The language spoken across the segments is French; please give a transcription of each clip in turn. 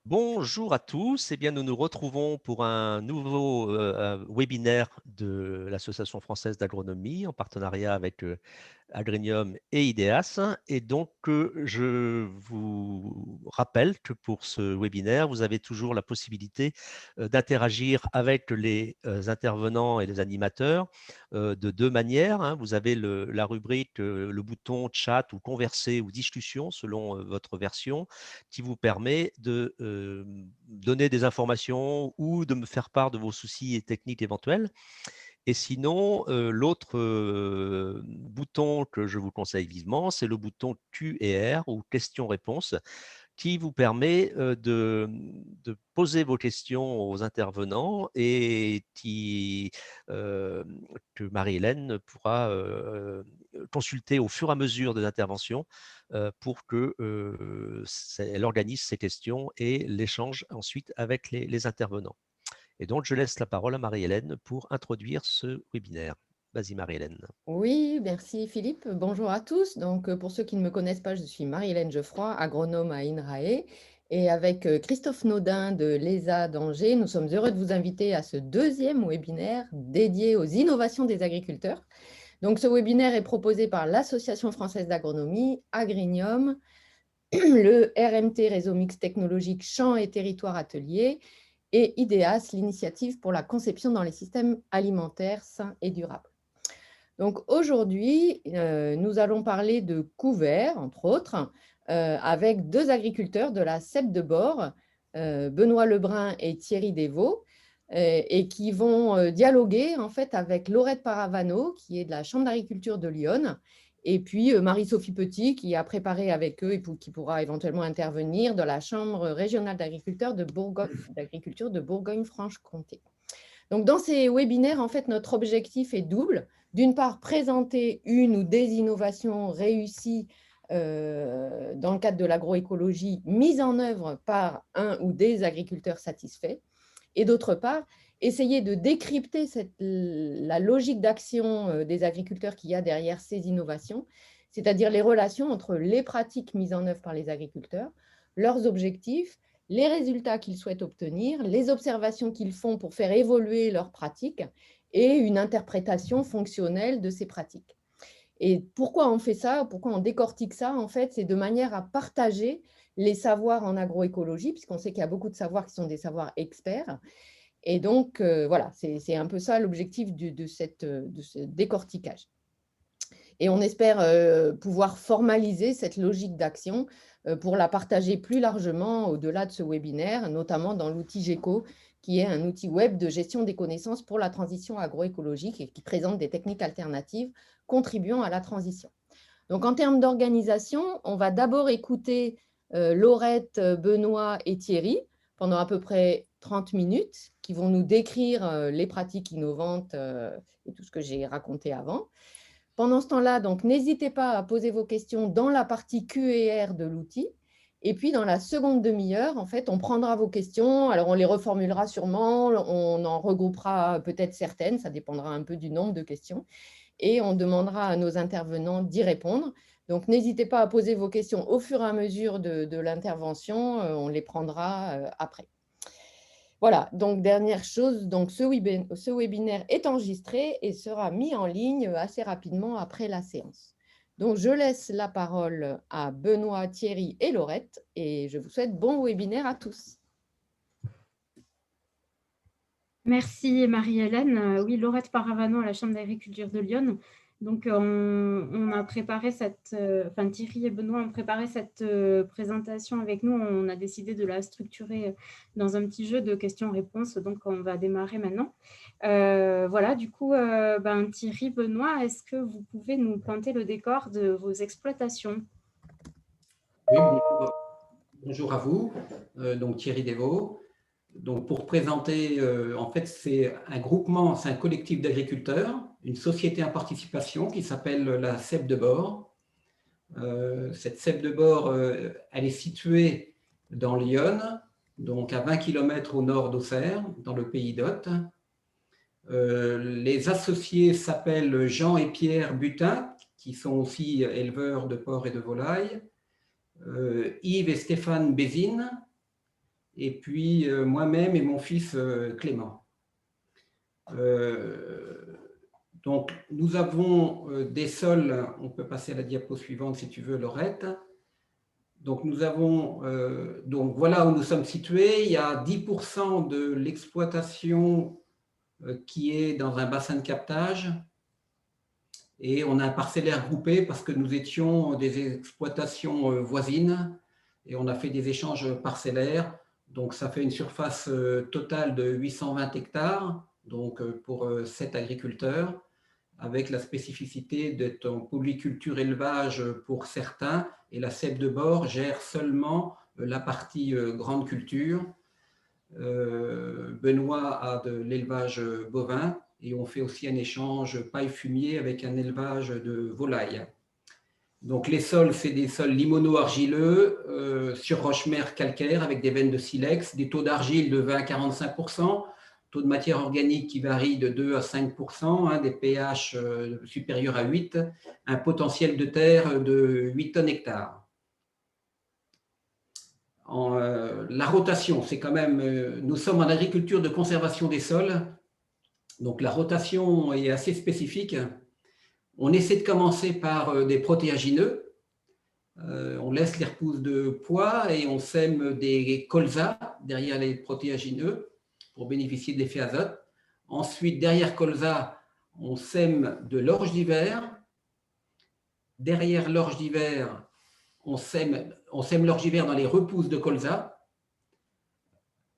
Bonjour à tous. Eh bien, nous nous retrouvons pour un nouveau webinaire de l'Association française d'agronomie en partenariat avec Agrinium et IDEAS. Et donc, je vous rappelle que pour ce webinaire, vous avez toujours la possibilité d'interagir avec les intervenants et les animateurs de deux manières, hein. Vous avez la rubrique, le bouton chat ou converser ou discussion selon votre version, qui vous permet de donner des informations ou de me faire part de vos soucis et techniques éventuels. Et sinon, l'autre bouton que je vous conseille vivement, c'est le bouton Q&R ou questions-réponses qui vous permet de poser vos questions aux intervenants et euh, que Marie-Hélène pourra consulter au fur et à mesure des interventions pour que elle organise ses questions et l'échange ensuite avec les intervenants. Et donc, je laisse la parole à Marie-Hélène pour introduire ce webinaire. Vas-y, Marie-Hélène. Oui, merci Philippe. Bonjour à tous. Donc, pour ceux qui ne me connaissent pas, je suis Marie-Hélène Geoffroy, agronome à INRAE. Et avec Christophe Naudin de l'ESA d'Angers, nous sommes heureux de vous inviter à ce deuxième webinaire dédié aux innovations des agriculteurs. Donc, ce webinaire est proposé par l'Association française d'agronomie, Agrinium, le RMT Réseau Mixte Technologique Champs et Territoires Ateliers et IDEAS, l'initiative pour la conception dans les systèmes alimentaires sains et durables. Donc aujourd'hui, nous allons parler de couverts, entre autres, avec deux agriculteurs de la Cèpe de Bord, Benoît Lebrun et Thierry Desvaux, et qui vont dialoguer en fait avec Laurette Paravano, qui est de la Chambre d'agriculture de Lyon, et puis Marie-Sophie Petit, qui a préparé avec eux et qui pourra éventuellement intervenir de la Chambre régionale d'agriculture de Bourgogne-Franche-Comté. Donc, dans ces webinaires, en fait, notre objectif est double. D'une part, présenter une ou des innovations réussies dans le cadre de l'agroécologie mises en œuvre par un ou des agriculteurs satisfaits. Et d'autre part, essayer de décrypter la logique d'action des agriculteurs qu'il y a derrière ces innovations, c'est-à-dire les relations entre les pratiques mises en œuvre par les agriculteurs, leurs objectifs, les résultats qu'ils souhaitent obtenir, les observations qu'ils font pour faire évoluer leurs pratiques et une interprétation fonctionnelle de ces pratiques. Et pourquoi on fait ça, pourquoi on décortique ça, en fait, c'est de manière à partager les savoirs en agroécologie, puisqu'on sait qu'il y a beaucoup de savoirs qui sont des savoirs experts. Et donc, voilà, c'est un peu ça l'objectif de ce décortiquage. Et on espère pouvoir formaliser cette logique d'action pour la partager plus largement au-delà de ce webinaire, notamment dans l'outil GECO, qui est un outil web de gestion des connaissances pour la transition agroécologique et qui présente des techniques alternatives contribuant à la transition. Donc, en termes d'organisation, on va d'abord écouter Laurette, Benoît et Thierry pendant à peu près 30 minutes, qui vont nous décrire les pratiques innovantes et tout ce que j'ai raconté avant. Pendant ce temps-là, donc, n'hésitez pas à poser vos questions dans la partie Q&R de l'outil. Et puis, dans la seconde demi-heure, en fait, on prendra vos questions. Alors, on les reformulera sûrement, on en regroupera peut-être certaines, ça dépendra un peu du nombre de questions. Et on demandera à nos intervenants d'y répondre. Donc, n'hésitez pas à poser vos questions au fur et à mesure de l'intervention. On les prendra après. Voilà, donc dernière chose, donc ce webinaire est enregistré et sera mis en ligne assez rapidement après la séance. Donc, je laisse la parole à Benoît, Thierry et Laurette et je vous souhaite bon webinaire à tous. Merci Marie-Hélène. Oui, Laurette Paravano à la Chambre d'agriculture de Lyon. Donc, on a préparé Thierry et Benoît ont préparé cette présentation avec nous. On a décidé de la structurer dans un petit jeu de questions-réponses. Donc, on va démarrer maintenant. Voilà, du coup, Thierry, Benoît, est-ce que vous pouvez nous planter le décor de vos exploitations? Oui, bonjour à vous. Donc Thierry Desvaux. Donc pour présenter, en fait, c'est un groupement, c'est un collectif d'agriculteurs, une société en participation qui s'appelle la Cèpe de Bord. Cette Cèpe de Bord, elle est située dans Lyon, donc à 20 km au nord d'Auxerre, dans le pays d'Othe. Les associés s'appellent Jean et Pierre Butin, qui sont aussi éleveurs de porcs et de volailles, Yves et Stéphane Bézine, et puis moi-même et mon fils Clément. Donc, nous avons des sols, on peut passer à la diapo suivante si tu veux, Laurette. Donc, nous avons, donc voilà où nous sommes situés. Il y a 10% de l'exploitation qui est dans un bassin de captage. Et on a un parcellaire groupé parce que nous étions des exploitations voisines et on a fait des échanges parcellaires. Donc, ça fait une surface totale de 820 hectares, donc pour 7 agriculteurs, avec la spécificité d'être en polyculture élevage pour certains, et la cèpe de bord gère seulement la partie grande culture. Benoît a de l'élevage bovin, et on fait aussi un échange paille-fumier avec un élevage de volailles. Donc les sols, c'est des sols limono-argileux sur roche-mère calcaire avec des veines de silex, des taux d'argile de 20 à 45%, taux de matière organique qui varie de 2 à 5%, des pH supérieurs à 8, un potentiel de terre de 8 tonnes hectares. La rotation, c'est quand même, nous sommes en agriculture de conservation des sols, donc la rotation est assez spécifique. On essaie de commencer par des protéagineux. On laisse les repousses de pois et on sème des colzas derrière les protéagineux pour bénéficier de l'effet azote. Ensuite, derrière colza, on sème de l'orge d'hiver. Derrière l'orge d'hiver, on sème l'orge d'hiver dans les repousses de colza.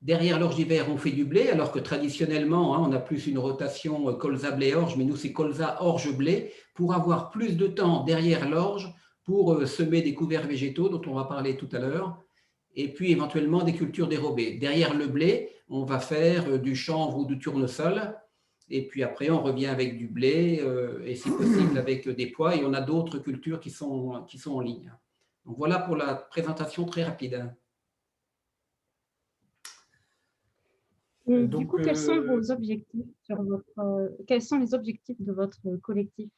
Derrière l'orge d'hiver, on fait du blé, alors que traditionnellement, on a plus une rotation colza-blé-orge, mais nous, c'est colza-orge-blé, pour avoir plus de temps derrière l'orge pour semer des couverts végétaux, dont on va parler tout à l'heure, et puis éventuellement des cultures dérobées. Derrière le blé, on va faire du chanvre ou du tournesol, et puis après, on revient avec du blé, et si possible avec des pois, et on a d'autres cultures qui sont en ligne. Donc voilà pour la présentation très rapide. Et du coup, quels sont vos objectifs quels sont les objectifs de votre collectif?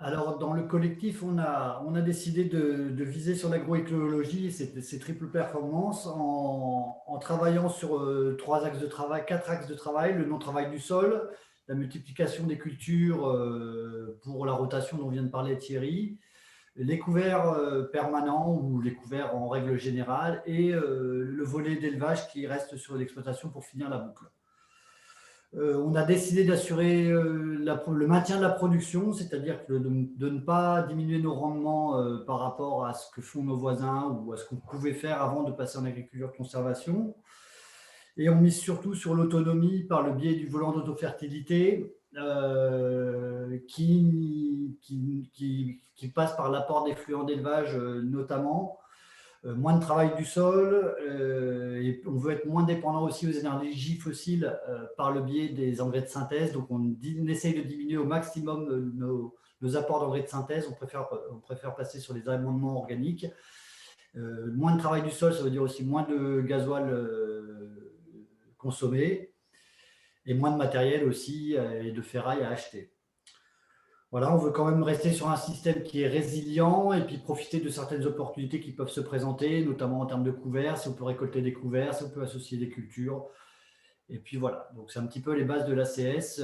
Alors, dans le collectif, on a décidé de viser sur l'agroécologie et ces triples performances en travaillant sur 4 axes de travail, le non-travail du sol, la multiplication des cultures pour la rotation dont vient de parler Thierry, les couverts permanents ou les couverts en règle générale et le volet d'élevage qui reste sur l'exploitation pour finir la boucle. On a décidé d'assurer le maintien de la production, c'est-à-dire de ne pas diminuer nos rendements par rapport à ce que font nos voisins ou à ce qu'on pouvait faire avant de passer en agriculture de conservation. Et on mise surtout sur l'autonomie par le biais du volant d'autofertilité qui passe par l'apport d'effluents d'élevage notamment. Moins de travail du sol et on veut être moins dépendant aussi aux énergies fossiles par le biais des engrais de synthèse. Donc, on essaye de diminuer au maximum nos apports d'engrais de synthèse. On préfère passer sur les amendements organiques. Moins de travail du sol, ça veut dire aussi moins de gasoil consommé et moins de matériel aussi et de ferraille à acheter. Voilà, on veut quand même rester sur un système qui est résilient et puis profiter de certaines opportunités qui peuvent se présenter, notamment en termes de couverts, si on peut récolter des couverts, si on peut associer des cultures. Et puis voilà, donc c'est un petit peu les bases de l'ACS.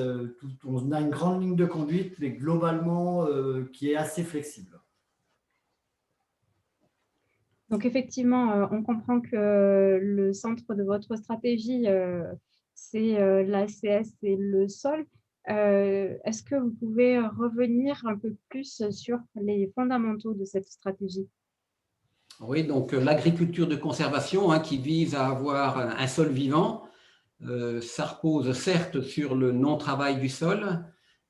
On a une grande ligne de conduite, mais globalement qui est assez flexible. Donc effectivement, on comprend que le centre de votre stratégie, c'est l'ACS et le sol. Est-ce que vous pouvez revenir un peu plus sur les fondamentaux de cette stratégie? Oui, donc l'agriculture de conservation qui vise à avoir un sol vivant, ça repose certes sur le non-travail du sol,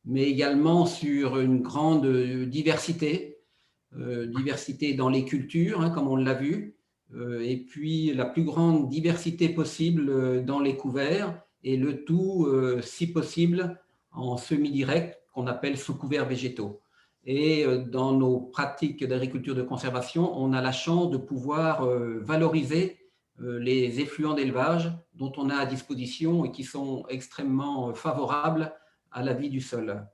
mais également sur une grande diversité dans les cultures, comme on l'a vu, et puis la plus grande diversité possible dans les couverts, et le tout, si possible, en semi-direct, qu'on appelle sous couverts végétaux. Et dans nos pratiques d'agriculture de conservation, on a la chance de pouvoir valoriser les effluents d'élevage dont on a à disposition et qui sont extrêmement favorables à la vie du sol.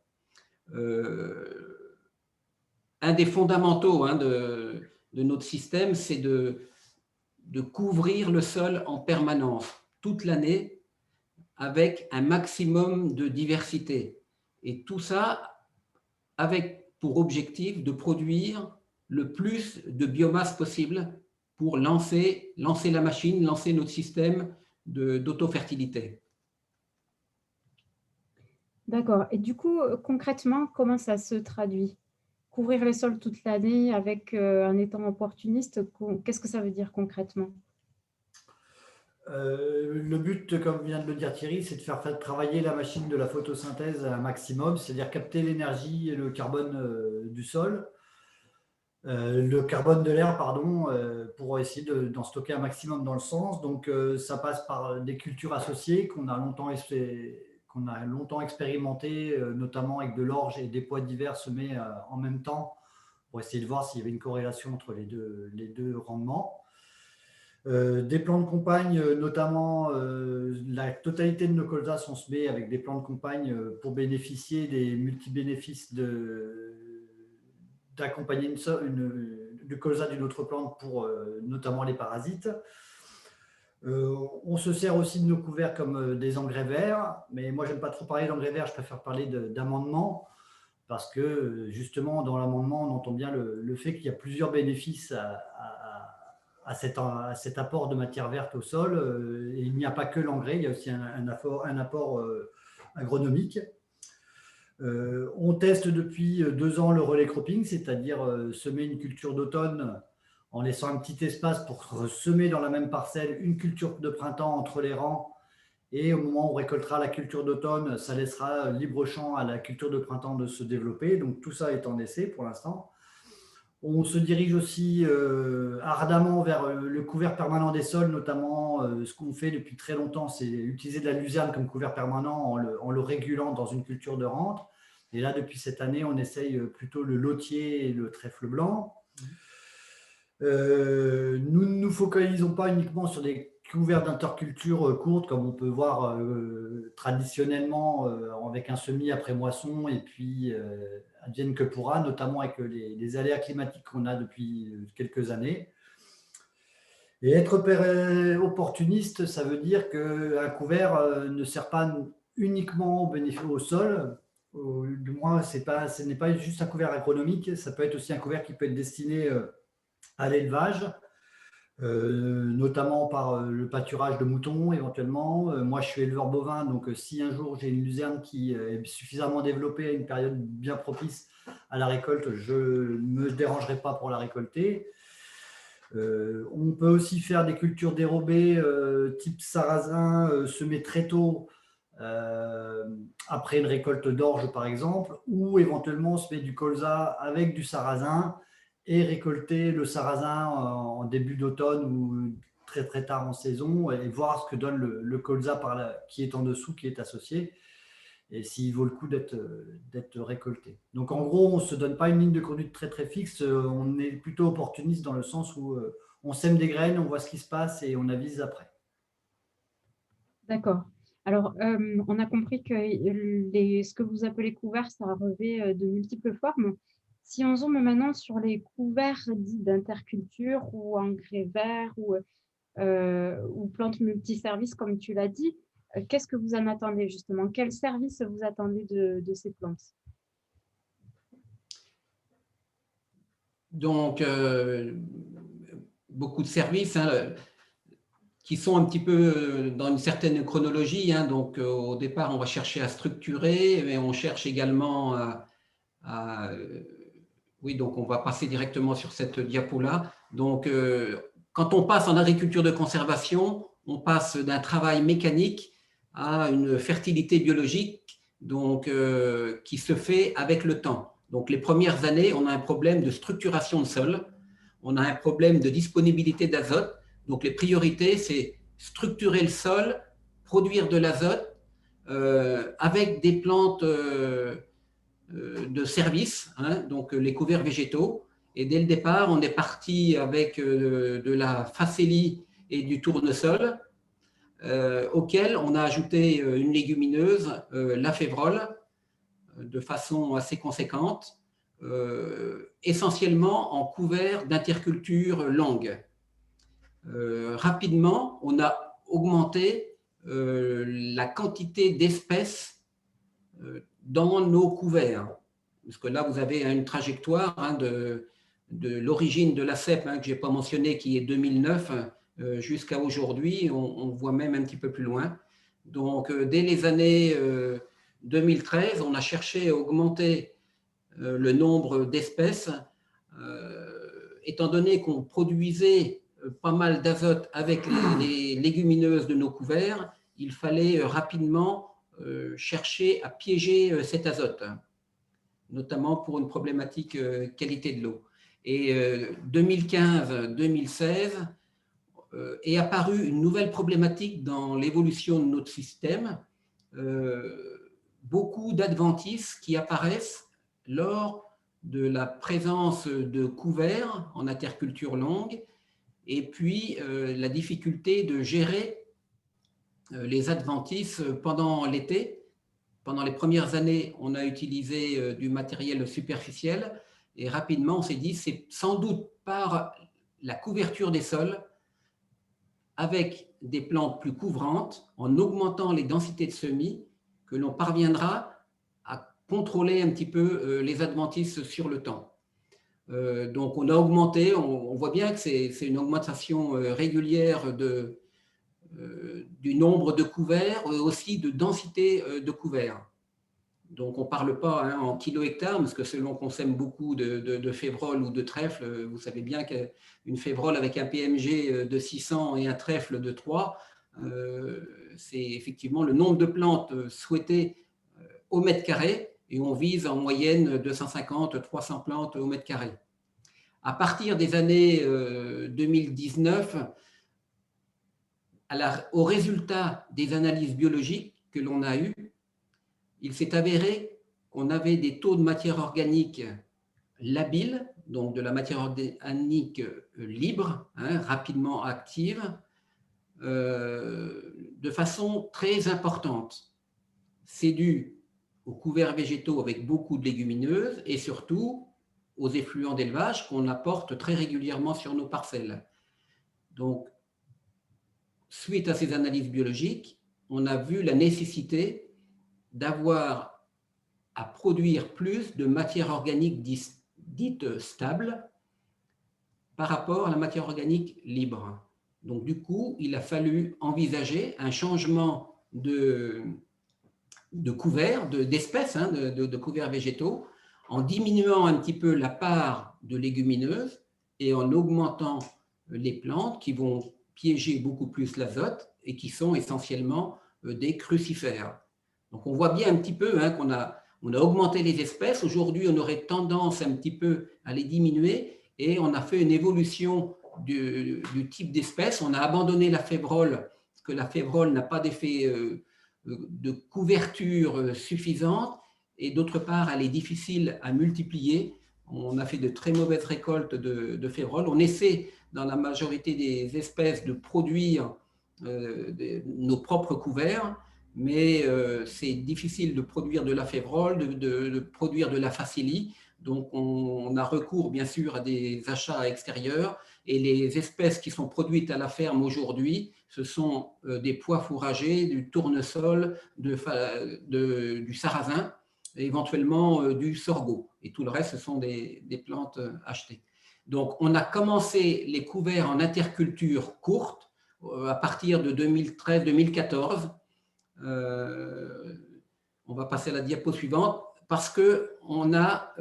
Un des fondamentaux de notre système, c'est de couvrir le sol en permanence, toute l'année, avec un maximum de diversité. Et tout ça avec pour objectif de produire le plus de biomasse possible pour lancer la machine, lancer notre système d'autofertilité. D'accord. Et du coup, concrètement, comment ça se traduit? Couvrir les sols toute l'année avec un étang opportuniste, qu'est-ce que ça veut dire concrètement? Le but, comme vient de le dire Thierry, c'est de faire travailler la machine de la photosynthèse à un maximum, c'est-à-dire capter l'énergie et le carbone du sol, le carbone de l'air, pardon, pour essayer d'en stocker un maximum dans le sens. Donc, ça passe par des cultures associées qu'on a longtemps expérimenté, notamment avec de l'orge et des pois divers semés en même temps, pour essayer de voir s'il y avait une corrélation entre les deux rendements. Des plants de campagne, notamment la totalité de nos colzas sont semés avec des plants de campagne pour bénéficier des multi-bénéfices d'accompagner le colza d'une autre plante pour notamment les parasites. On se sert aussi de nos couverts comme des engrais verts, mais moi, j'aime pas trop parler d'engrais verts, je préfère parler d'amendement, parce que justement, dans l'amendement, on entend bien le fait qu'il y a plusieurs bénéfices à cet apport de matière verte au sol. Et il n'y a pas que l'engrais, il y a aussi un apport agronomique. On teste depuis 2 ans le relais cropping, c'est-à-dire semer une culture d'automne en laissant un petit espace pour semer dans la même parcelle une culture de printemps entre les rangs. Et au moment où on récoltera la culture d'automne, ça laissera libre champ à la culture de printemps de se développer. Donc tout ça est en essai pour l'instant. On se dirige aussi ardemment vers le couvert permanent des sols, notamment ce qu'on fait depuis très longtemps, c'est utiliser de la luzerne comme couvert permanent en le régulant dans une culture de rente. Et là, depuis cette année, on essaye plutôt le lotier et le trèfle blanc. Nous ne nous focalisons pas uniquement sur des couverts d'interculture courtes, comme on peut voir traditionnellement avec un semis après moisson, et puis advienne que pourra, notamment avec les aléas climatiques qu'on a depuis quelques années. Et être opportuniste, ça veut dire qu'un couvert ne sert pas uniquement au bénéfice au sol. Du moins, ce n'est pas juste un couvert agronomique, ça peut être aussi un couvert qui peut être destiné à l'élevage, notamment par le pâturage de moutons éventuellement. Moi, je suis éleveur bovin, donc si un jour j'ai une luzerne qui est suffisamment développée à une période bien propice à la récolte, je ne me dérangerai pas pour la récolter. On peut aussi faire des cultures dérobées type sarrasin semées très tôt après une récolte d'orge par exemple, ou éventuellement semer du colza avec du sarrasin et récolter le sarrasin en début d'automne ou très très tard en saison et voir ce que donne le colza qui est en dessous, qui est associé, et s'il vaut le coup d'être récolté. Donc en gros, on ne se donne pas une ligne de conduite très très fixe, on est plutôt opportuniste dans le sens où on sème des graines, on voit ce qui se passe et on avise après. D'accord. Alors, on a compris que ce que vous appelez couverts, ça revêt de multiples formes. Si on zoome maintenant sur les couverts dits d'interculture ou engrais verts ou plantes multiservices, comme tu l'as dit, qu'est-ce que vous en attendez justement? Quel service vous attendez de ces plantes? Donc, beaucoup de services qui sont un petit peu dans une certaine chronologie. Donc, au départ, on va chercher à structurer, mais on cherche également oui, donc on va passer directement sur cette diapo-là. Donc, quand on passe en agriculture de conservation, on passe d'un travail mécanique à une fertilité biologique donc, qui se fait avec le temps. Donc, les premières années, on a un problème de structuration de sol, on a un problème de disponibilité d'azote. Donc, les priorités, c'est structurer le sol, produire de l'azote avec des plantes de service, donc les couverts végétaux. Et dès le départ, on est parti avec de la facélie et du tournesol, auquel on a ajouté une légumineuse, la févrole, de façon assez conséquente, essentiellement en couvert d'interculture longue. rapidement, on a augmenté la quantité d'espèces dans nos couverts. Parce que là, vous avez une trajectoire de l'origine de la cèpe, que je n'ai pas mentionné, qui est 2009, jusqu'à aujourd'hui. On voit même un petit peu plus loin. Donc, dès les années 2013, on a cherché à augmenter le nombre d'espèces, étant donné qu'on produisait pas mal d'azote avec les légumineuses de nos couverts, il fallait rapidement chercher à piéger cet azote, notamment pour une problématique qualité de l'eau. Et 2015-2016 est apparue une nouvelle problématique dans l'évolution de notre système, beaucoup d'adventices qui apparaissent lors de la présence de couverts en interculture longue, et puis la difficulté de gérer les adventices pendant l'été. Pendant les premières années, on a utilisé du matériel superficiel, et rapidement on s'est dit c'est sans doute par la couverture des sols avec des plantes plus couvrantes, en augmentant les densités de semis, que l'on parviendra à contrôler un petit peu les adventices sur le temps. Donc on a augmenté, on voit bien que c'est une augmentation régulière du nombre de couverts, aussi de densité de couverts. Donc on ne parle pas en kilo-hectares, parce que selon qu'on sème beaucoup de févrole ou de trèfle, vous savez bien qu'une févrole avec un PMG de 600 et un trèfle de 3, c'est effectivement le nombre de plantes souhaitées au mètre carré, et on vise en moyenne 250-300 plantes au mètre carré. À partir des années 2019, au résultat des analyses biologiques que l'on a eues, il s'est avéré qu'on avait des taux de matière organique labile, donc de la matière organique libre, rapidement active, de façon très importante. C'est dû aux couverts végétaux avec beaucoup de légumineuses et surtout aux effluents d'élevage qu'on apporte très régulièrement sur nos parcelles. Donc, suite à ces analyses biologiques, on a vu la nécessité d'avoir à produire plus de matière organique dite stable par rapport à la matière organique libre. Donc, du coup, il a fallu envisager un changement de couverts, d'espèces, de couverts végétaux, en diminuant un petit peu la part de légumineuses et en augmentant les plantes qui vont piéger beaucoup plus l'azote et qui sont essentiellement des crucifères. Donc, on voit bien un petit peu qu'on a augmenté les espèces. Aujourd'hui, on aurait tendance un petit peu à les diminuer et on a fait une évolution du type d'espèce. On a abandonné la févrole, parce que la févrole n'a pas d'effet de couverture suffisante et d'autre part, elle est difficile à multiplier. On a fait de très mauvaises récoltes de févrole. On essaie, dans la majorité des espèces, de produire nos propres couverts, mais c'est difficile de produire de la févrole, de produire de la facilie. Donc, on a recours, bien sûr, à des achats extérieurs. Et les espèces qui sont produites à la ferme aujourd'hui, ce sont des pois fourragers, du tournesol, du sarrasin, et éventuellement du sorgho. Et tout le reste, ce sont des plantes achetées. Donc, on a commencé les couverts en interculture courte à partir de 2013-2014. On va passer à la diapo suivante, parce qu'on a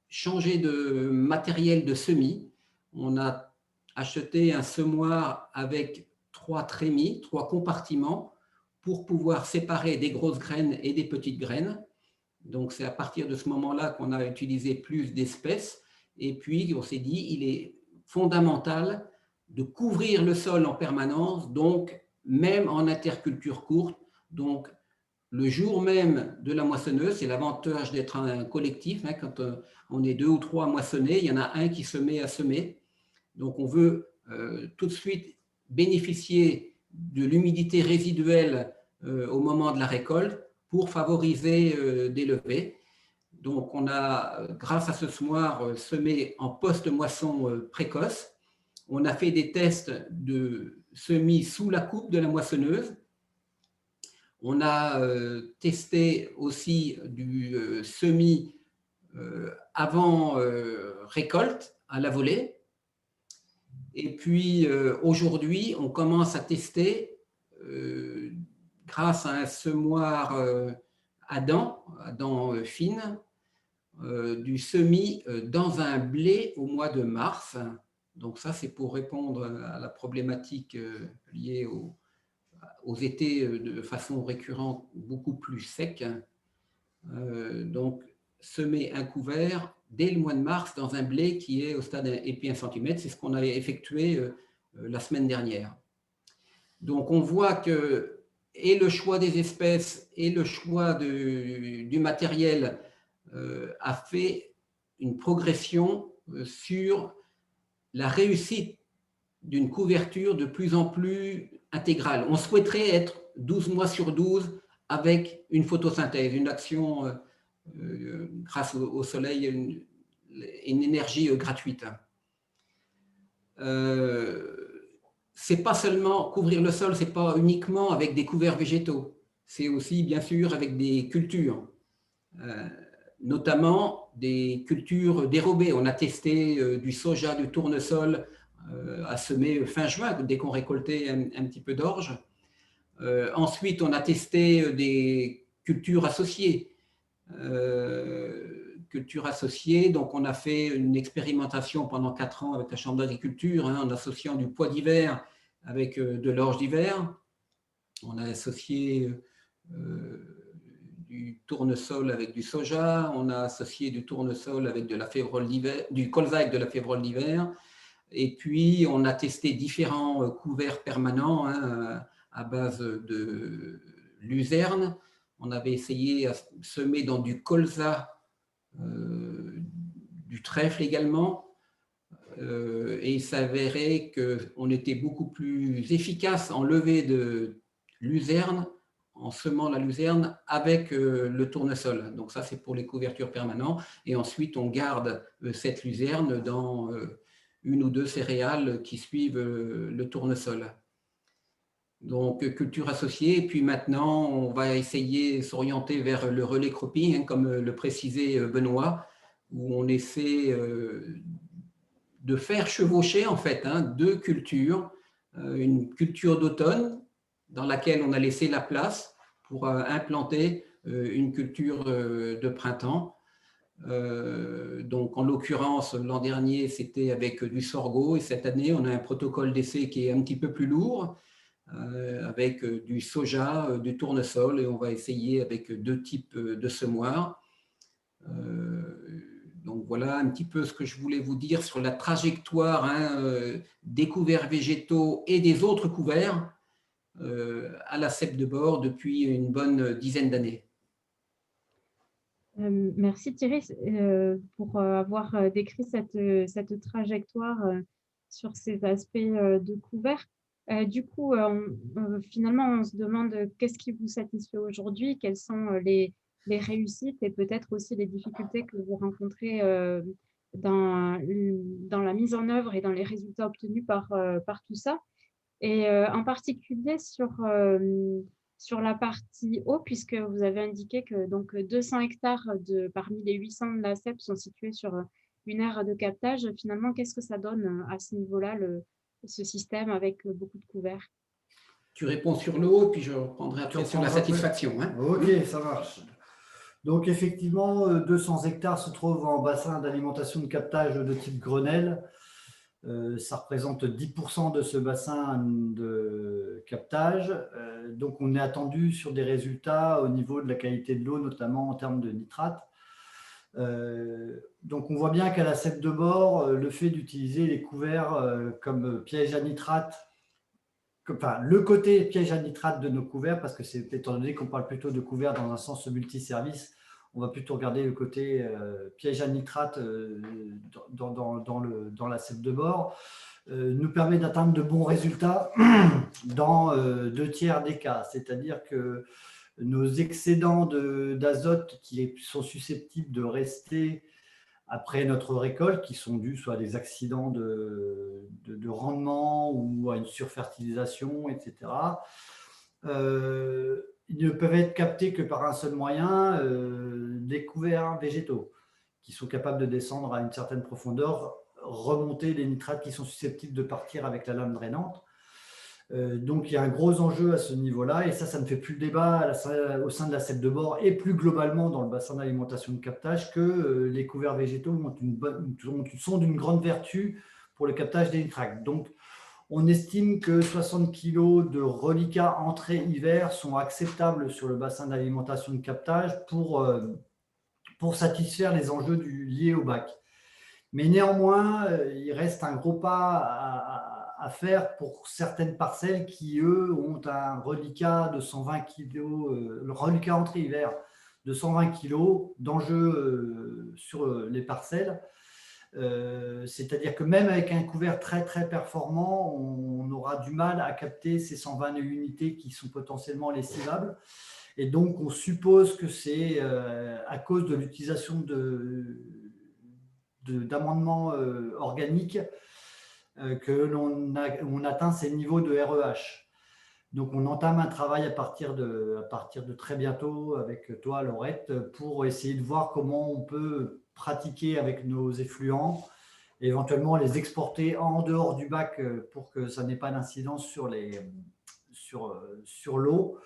changé de matériel de semis. On a acheté un semoir avec 3 trémies, 3 compartiments, pour pouvoir séparer des grosses graines et des petites graines. Donc, c'est à partir de ce moment-là qu'on a utilisé plus d'espèces. Et puis, on s'est dit, il est fondamental de couvrir le sol en permanence, donc même en interculture courte. Donc, le jour même de la moissonneuse, c'est l'avantage d'être un collectif. Quand on est 2 ou 3 à moissonner, il y en a un qui se met à semer. Donc, on veut tout de suite bénéficier de l'humidité résiduelle au moment de la récolte pour favoriser des levées. Donc, on a, grâce à ce semoir, semé en post-moisson précoce. On a fait des tests de semis sous la coupe de la moissonneuse. On a testé aussi du semis avant récolte à la volée. Et puis aujourd'hui, on commence à tester, grâce à un semoir à dents fines, du semis dans un blé au mois de mars. Donc ça, c'est pour répondre à la problématique liée aux étés de façon récurrente beaucoup plus secs. Donc, semer un couvert dès le mois de mars dans un blé qui est au stade épi 1 cm. C'est ce qu'on a effectué la semaine dernière. Donc, on voit que et le choix des espèces et le choix du matériel a fait une progression sur la réussite d'une couverture de plus en plus intégrale. On souhaiterait être 12 mois sur 12 avec une photosynthèse, une action grâce au soleil, une énergie gratuite. C'est pas seulement couvrir le sol, c'est pas uniquement avec des couverts végétaux, c'est aussi bien sûr avec des cultures, notamment des cultures dérobées. On a testé du soja, du tournesol à semer fin juin, dès qu'on récoltait un petit peu d'orge. Ensuite, on a testé des cultures associées. Donc on a fait une expérimentation pendant 4 ans avec la Chambre d'agriculture, en associant du pois d'hiver avec de l'orge d'hiver. On a associé du tournesol avec du soja, on a associé du tournesol avec de la févrole d'hiver, du colza avec de la févrole d'hiver, et puis on a testé différents couverts permanents à base de luzerne. On avait essayé à semer dans du colza, du trèfle également, et il s'avérait qu'on était beaucoup plus efficace en levée de luzerne, en semant la luzerne avec le tournesol. Donc ça, c'est pour les couvertures permanentes. Et ensuite, on garde cette luzerne dans une ou deux céréales qui suivent le tournesol. Donc, culture associée. Et puis maintenant, on va essayer de s'orienter vers le relais cropping, comme le précisait Benoît, où on essaie de faire chevaucher en fait deux cultures. Une culture d'automne, dans laquelle on a laissé la place pour implanter une culture de printemps. Donc, en l'occurrence, l'an dernier, c'était avec du sorgho, et cette année, on a un protocole d'essai qui est un petit peu plus lourd, avec du soja, du tournesol, et on va essayer avec 2 types de semoirs. Donc voilà un petit peu ce que je voulais vous dire sur la trajectoire des couverts végétaux et des autres couverts à la cèpe de bord depuis une bonne dizaine d'années. Merci Thierry pour avoir décrit cette trajectoire sur ces aspects de couverts. Du coup, finalement, on se demande qu'est-ce qui vous satisfait aujourd'hui, quelles sont les réussites et peut-être aussi les difficultés que vous rencontrez dans la mise en œuvre et dans les résultats obtenus par tout ça. Et en particulier sur la partie eau, puisque vous avez indiqué que donc 200 hectares parmi les 800 de la cèpe sont situés sur une aire de captage. Finalement, qu'est-ce que ça donne à ce niveau-là, ce système avec beaucoup de couverts? Tu réponds sur l'eau, puis je reprendrai après sur la satisfaction. Ok, ça marche. Donc effectivement, 200 hectares se trouvent en bassin d'alimentation de captage de type Grenelle. Ça représente 10% de ce bassin de captage. Donc, on est attendu sur des résultats au niveau de la qualité de l'eau, notamment en termes de nitrate. Donc, on voit bien qu'à la cèpe de bord, le fait d'utiliser les couverts comme piège à nitrate, enfin, le côté piège à nitrate de nos couverts, parce que c'est étant donné qu'on parle plutôt de couverts dans un sens multiservice, on va plutôt regarder le côté piège à nitrate dans la cèpe de bord, nous permet d'atteindre de bons résultats dans 2/3 des cas. C'est-à-dire que nos excédents d'azote qui sont susceptibles de rester après notre récolte, qui sont dus soit à des accidents de rendement ou à une surfertilisation, etc. Ils ne peuvent être captés que par un seul moyen, des couverts végétaux, qui sont capables de descendre à une certaine profondeur, remonter les nitrates qui sont susceptibles de partir avec la lame drainante. Donc, il y a un gros enjeu à ce niveau-là, et ça ne fait plus le débat au sein de la cèpe de bord et plus globalement dans le bassin d'alimentation de captage que les couverts végétaux sont d'une grande vertu pour le captage des nitrates. Donc, on estime que 60 kg de reliquats entrée-hiver sont acceptables sur le bassin d'alimentation de captage pour satisfaire les enjeux liés au bac. Mais néanmoins, il reste un gros pas à faire pour certaines parcelles qui, eux, ont un reliquat de 120 kg, le reliquat entrée-hiver de 120 kg d'enjeu sur les parcelles. C'est-à-dire que même avec un couvert très très performant, on aura du mal à capter ces 120 unités qui sont potentiellement lessivables. Et donc, on suppose que c'est à cause de l'utilisation d'amendements organiques que l'on atteint ces niveaux de REH. Donc, on entame un travail à partir de très bientôt avec toi, Laurette, pour essayer de voir comment on peut pratiquer avec nos effluents, et éventuellement les exporter en dehors du bac pour que ça n'ait pas d'incidence sur l'eau.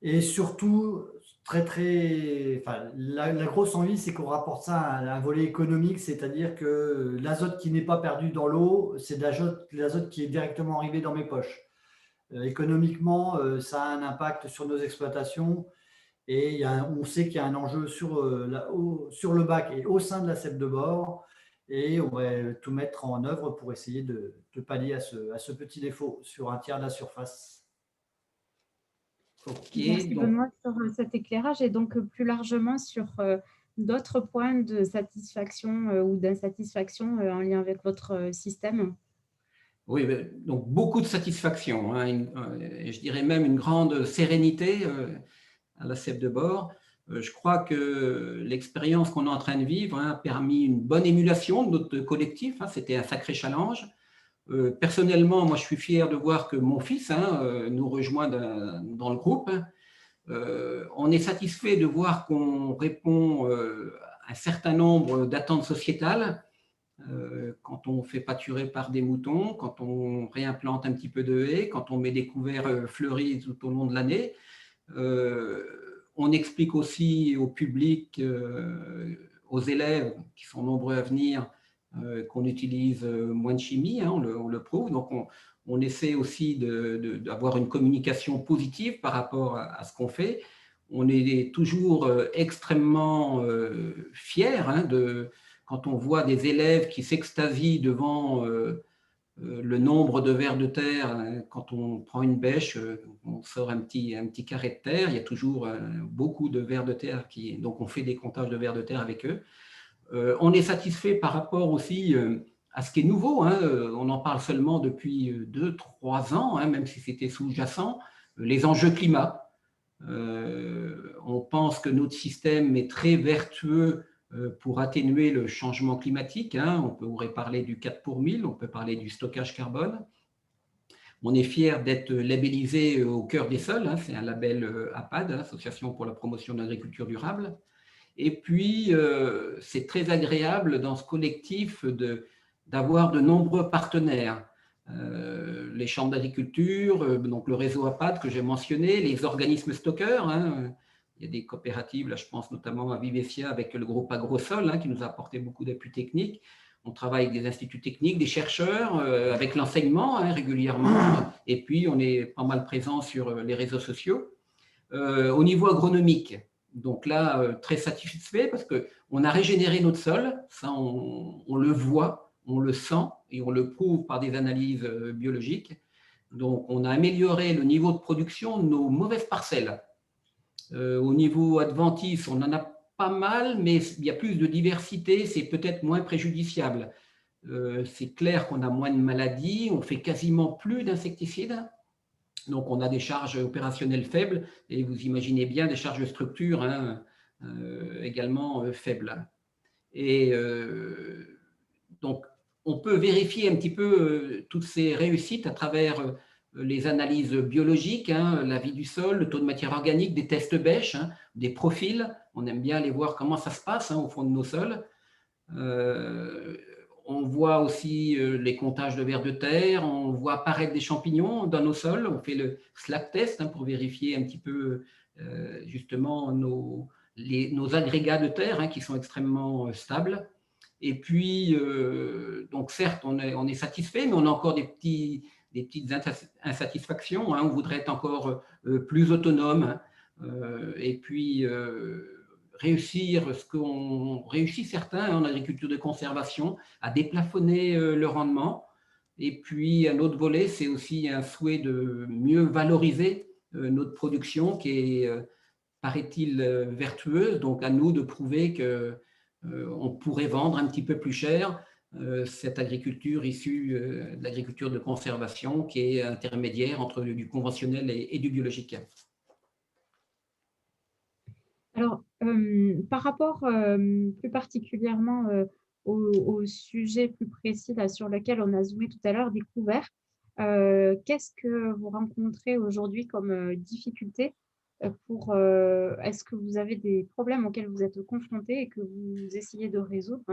Et surtout, la grosse envie, c'est qu'on rapporte ça à un volet économique, c'est-à-dire que l'azote qui n'est pas perdu dans l'eau, c'est de l'azote qui est directement arrivé dans mes poches. Économiquement, ça a un impact sur nos exploitations, et on sait qu'il y a un enjeu sur le bac et au sein de la cèpe de bord, et on va tout mettre en œuvre pour essayer de pallier à ce petit défaut sur un tiers de la surface. Okay, merci Benoît sur cet éclairage, et donc plus largement sur d'autres points de satisfaction ou d'insatisfaction en lien avec votre système. Oui, donc beaucoup de satisfaction, hein, je dirais même une grande sérénité à la cèpe de bord. Je crois que l'expérience qu'on est en train de vivre a permis une bonne émulation de notre collectif. C'était un sacré challenge. Personnellement, moi, je suis fier de voir que mon fils nous rejoint dans le groupe. On est satisfait de voir qu'on répond à un certain nombre d'attentes sociétales. Quand on fait pâturer par des moutons, quand on réimplante un petit peu de haies, quand on met des couverts fleuris tout au long de l'année. On explique aussi au public, aux élèves qui sont nombreux à venir, qu'on utilise moins de chimie, on le prouve. Donc, on essaie aussi d'avoir une communication positive par rapport à ce qu'on fait. On est toujours extrêmement fiers quand on voit des élèves qui s'extasient devant le nombre de vers de terre. Quand on prend une bêche, on sort un petit carré de terre, il y a toujours beaucoup de vers de terre, donc on fait des comptages de vers de terre avec eux. On est satisfait par rapport aussi à ce qui est nouveau, on en parle seulement depuis 2-3 ans, même si c'était sous-jacent, les enjeux climat. On pense que notre système est très vertueux pour atténuer le changement climatique. On pourrait parler du 4 pour 1000, on peut parler du stockage carbone. On est fiers d'être labellisé au cœur des sols, c'est un label APAD, Association pour la promotion de l'agriculture durable. Et puis, c'est très agréable dans ce collectif d'avoir de nombreux partenaires. Les chambres d'agriculture, donc le réseau APAD que j'ai mentionné, les organismes stockeurs. Il y a des coopératives, là je pense notamment à Vivesia avec le groupe Agrosol qui nous a apporté beaucoup d'appui technique. On travaille avec des instituts techniques, des chercheurs, avec l'enseignement régulièrement. Et puis, on est pas mal présent sur les réseaux sociaux. Au niveau agronomique, donc là, très satisfait parce qu'on a régénéré notre sol. Ça, on le voit, on le sent et on le prouve par des analyses biologiques. Donc, on a amélioré le niveau de production de nos mauvaises parcelles. Au niveau adventice, on en a pas mal, mais il y a plus de diversité, c'est peut-être moins préjudiciable. C'est clair qu'on a moins de maladies, on fait quasiment plus d'insecticides, donc on a des charges opérationnelles faibles, et vous imaginez bien des charges de structure également faibles. Et donc, on peut vérifier un petit peu toutes ces réussites à travers les analyses biologiques, hein, la vie du sol, le taux de matière organique, des tests bêches, hein, des profils. On aime bien aller voir comment ça se passe, hein, au fond de nos sols. On voit aussi les comptages de vers de terre, on voit apparaître des champignons dans nos sols. On fait le SLAC test, hein, pour vérifier un petit peu justement nos agrégats de terre, hein, qui sont extrêmement stables. Et puis, donc certes, on est satisfait, mais on a encore des petites insatisfactions, hein. On voudrait être encore plus autonome, et puis réussir ce qu'ont réussi certains en agriculture de conservation, à déplafonner le rendement. Et puis, un autre volet, c'est aussi un souhait de mieux valoriser notre production qui est, paraît-il, vertueuse. Donc, à nous de prouver qu'on pourrait vendre un petit peu plus cher cette agriculture issue de l'agriculture de conservation qui est intermédiaire entre du conventionnel et du biologique. Alors, par rapport plus particulièrement au sujet plus précis là, sur lequel on a zoomé tout à l'heure, des couverts, qu'est-ce que vous rencontrez aujourd'hui comme difficulté est-ce que vous avez des problèmes auxquels vous êtes confrontés et que vous essayez de résoudre,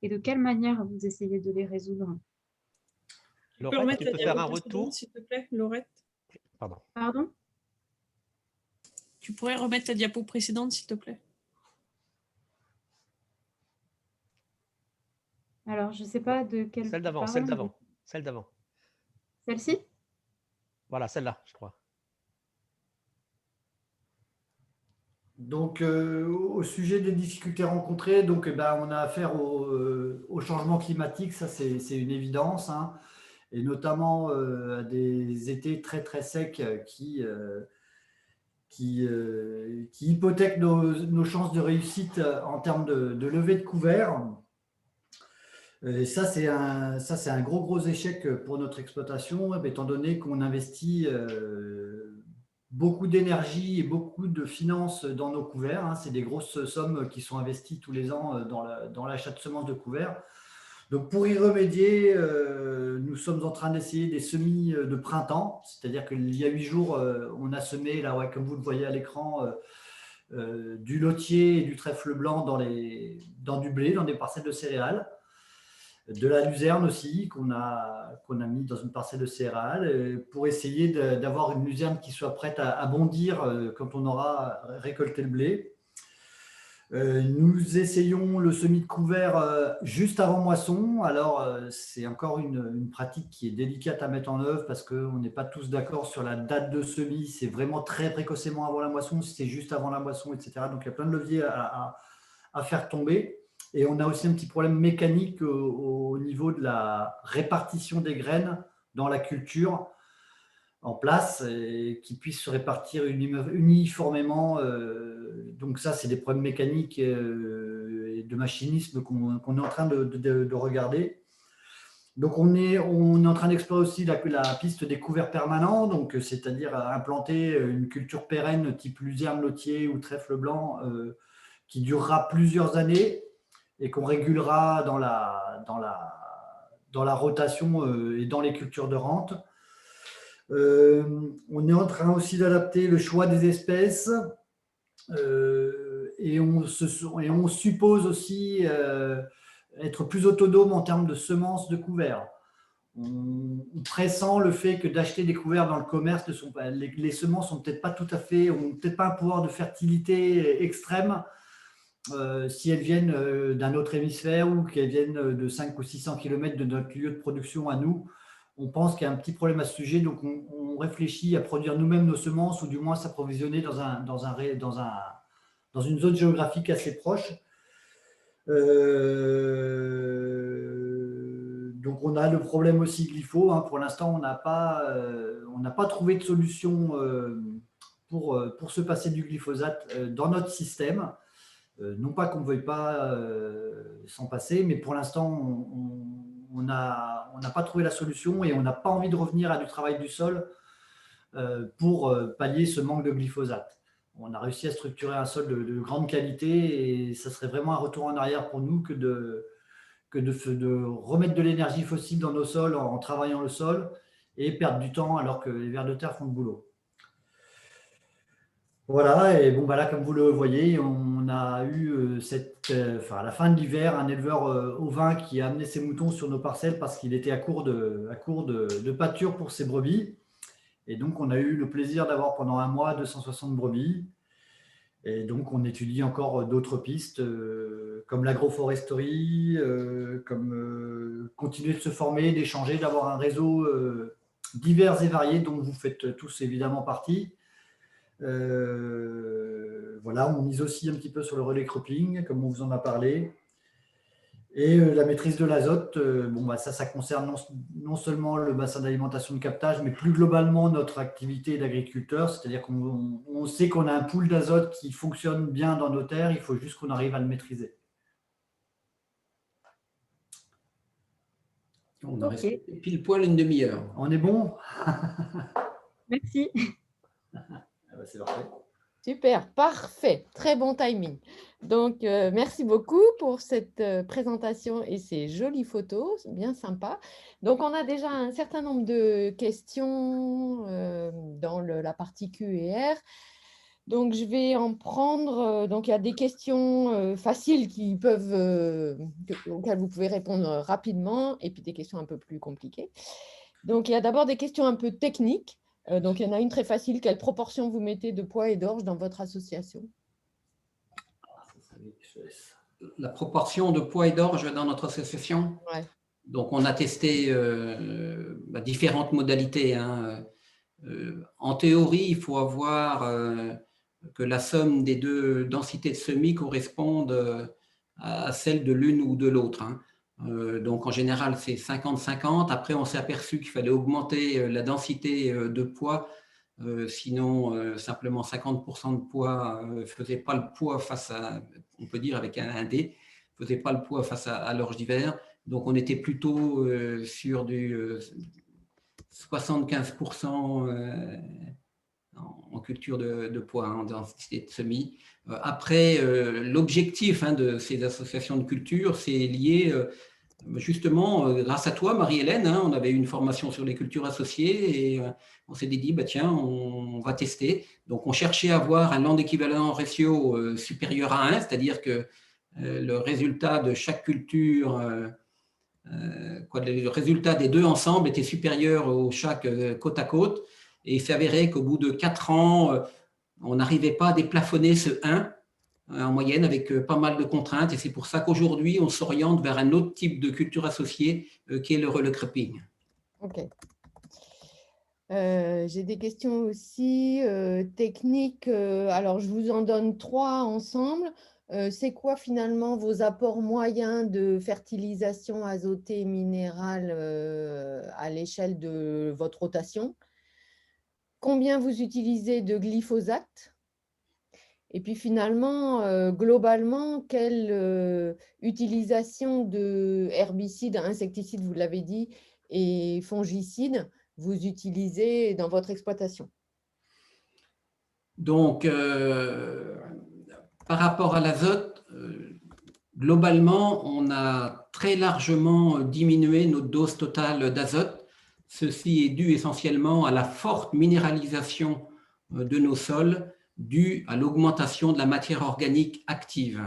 et de quelle manière vous essayez de les résoudre? Tu peux Laurette, remettre tu la peux faire un diapo précédente, retour? s'il te plaît, Laurette? Pardon. Pardon? Tu pourrais remettre la diapo précédente, s'il te plaît? Alors, je ne sais pas de quelle Celle vous d'avant, parlez. celle d'avant, celle d'avant. Celle-ci? Voilà, celle-là, je crois. Donc, au sujet des difficultés rencontrées, donc, on a affaire au changement climatique, ça c'est une évidence, hein, et notamment à des étés très très secs qui hypothèquent nos chances de réussite en termes de levée de couverts. Et ça, c'est un gros échec pour notre exploitation, étant donné qu'on investit beaucoup d'énergie et beaucoup de finances dans nos couverts, hein. C'est des grosses sommes qui sont investies tous les ans dans l'achat de semences de couverts. Donc, pour y remédier, nous sommes en train d'essayer des semis de printemps, c'est-à-dire qu'il y a 8 jours, on a semé, là, ouais, comme vous le voyez à l'écran, du lotier et du trèfle blanc dans du blé, dans des parcelles de céréales. De la luzerne aussi, qu'on a mis dans une parcelle de céréales, pour essayer d'avoir une luzerne qui soit prête à bondir quand on aura récolté le blé. Nous essayons le semis de couvert juste avant moisson. Alors, c'est encore une pratique qui est délicate à mettre en œuvre parce qu'on n'est pas tous d'accord sur la date de semis. C'est vraiment très précocement avant la moisson, si c'est juste avant la moisson, etc. Donc, il y a plein de leviers à faire tomber. Et on a aussi un petit problème mécanique au niveau de la répartition des graines dans la culture en place, et qui puissent se répartir uniformément. Donc ça, c'est des problèmes mécaniques et de machinisme qu'on est en train de regarder. Donc on est en train d'explorer aussi la piste des couverts permanents, donc c'est-à-dire implanter une culture pérenne type luzerne, lotier ou trèfle blanc qui durera plusieurs années et qu'on régulera dans la rotation et dans les cultures de rente. On est en train aussi d'adapter le choix des espèces et on suppose aussi être plus autonome en termes de semences de couverts. On pressent le fait que d'acheter des couverts dans le commerce, les semences n'ont peut-être pas tout à fait, ont peut-être pas un pouvoir de fertilité extrême si elles viennent d'un autre hémisphère ou qu'elles viennent de 500 ou 600 km de notre lieu de production à nous. On pense qu'il y a un petit problème à ce sujet, donc on réfléchit à produire nous-mêmes nos semences ou du moins s'approvisionner dans une zone géographique assez proche. Donc on a le problème aussi glypho, hein. Pour l'instant, on n'a pas trouvé de solution pour se passer du glyphosate dans notre système. Non pas qu'on ne veuille pas s'en passer, mais pour l'instant, on n'a pas trouvé la solution et on n'a pas envie de revenir à du travail du sol pour pallier ce manque de glyphosate. on a réussi à structurer un sol de grande qualité et ça serait vraiment un retour en arrière pour nous que de remettre de l'énergie fossile dans nos sols en travaillant le sol et perdre du temps alors que les vers de terre font le boulot. Voilà, et bon, bah là, comme vous le voyez, on a eu à la fin de l'hiver, un éleveur ovin qui a amené ses moutons sur nos parcelles parce qu'il était à court de pâture pour ses brebis. Et donc, on a eu le plaisir d'avoir pendant un mois 260 brebis. Et donc, on étudie encore d'autres pistes comme l'agroforesterie, comme continuer de se former, d'échanger, d'avoir un réseau divers et variés dont vous faites tous évidemment partie. Voilà, on mise aussi un petit peu sur le relais cropping, comme on vous en a parlé. Et la maîtrise de l'azote, bon, bah ça concerne non seulement le bassin d'alimentation de captage, mais plus globalement notre activité d'agriculteur. C'est-à-dire qu'on sait qu'on a un pool d'azote qui fonctionne bien dans nos terres, il faut juste qu'on arrive à le maîtriser. On a resté pile poil une demi-heure. On est bon? Merci. Ah bah, c'est parfait. Super, parfait, très bon timing. Donc, merci beaucoup pour cette présentation et ces jolies photos, c'est bien sympa. Donc, on a déjà un certain nombre de questions dans la partie Q&R. Donc, je vais en prendre. Donc, il y a des questions faciles auxquelles vous pouvez répondre rapidement et puis des questions un peu plus compliquées. Donc, il y a d'abord des questions un peu techniques. Donc, il y en a une très facile. Quelle proportion vous mettez de pois et d'orge dans votre association? La proportion de pois et d'orge dans notre association? Ouais. Donc, on a testé différentes modalités. En théorie, il faut avoir que la somme des deux densités de semis corresponde à celle de l'une ou de l'autre. Donc, en général, c'est 50-50. Après, on s'est aperçu qu'il fallait augmenter la densité de poids. Sinon, simplement 50% de poids ne faisait pas le poids face à, on peut dire avec un dé, ne faisait pas le poids face à l'orge d'hiver. Donc, on était plutôt sur du 75% en culture de pois, en densité de semis. Après, l'objectif de ces associations de culture, c'est lié justement, grâce à toi, Marie-Hélène, on avait eu une formation sur les cultures associées et on s'est dit, tiens, on va tester. Donc, on cherchait à avoir un land équivalent ratio supérieur à 1, c'est-à-dire que le résultat de chaque culture, le résultat des deux ensemble était supérieur au chaque côte à côte. Et il s'est avéré qu'au bout de 4 ans, on n'arrivait pas à déplafonner ce 1 en moyenne avec pas mal de contraintes. Et c'est pour ça qu'aujourd'hui, on s'oriente vers un autre type de culture associée qui est le relais cropping. OK. J'ai des questions aussi techniques. Alors, je vous en donne 3 ensemble. C'est quoi finalement vos apports moyens de fertilisation azotée minérale à l'échelle de votre rotation? Combien vous utilisez de glyphosate? Et puis finalement, globalement, quelle utilisation de herbicides, insecticides, vous l'avez dit, et fongicides vous utilisez dans votre exploitation? Donc, par rapport à l'azote, globalement, on a très largement diminué notre dose totale d'azote. Ceci est dû essentiellement à la forte minéralisation de nos sols, due à l'augmentation de la matière organique active.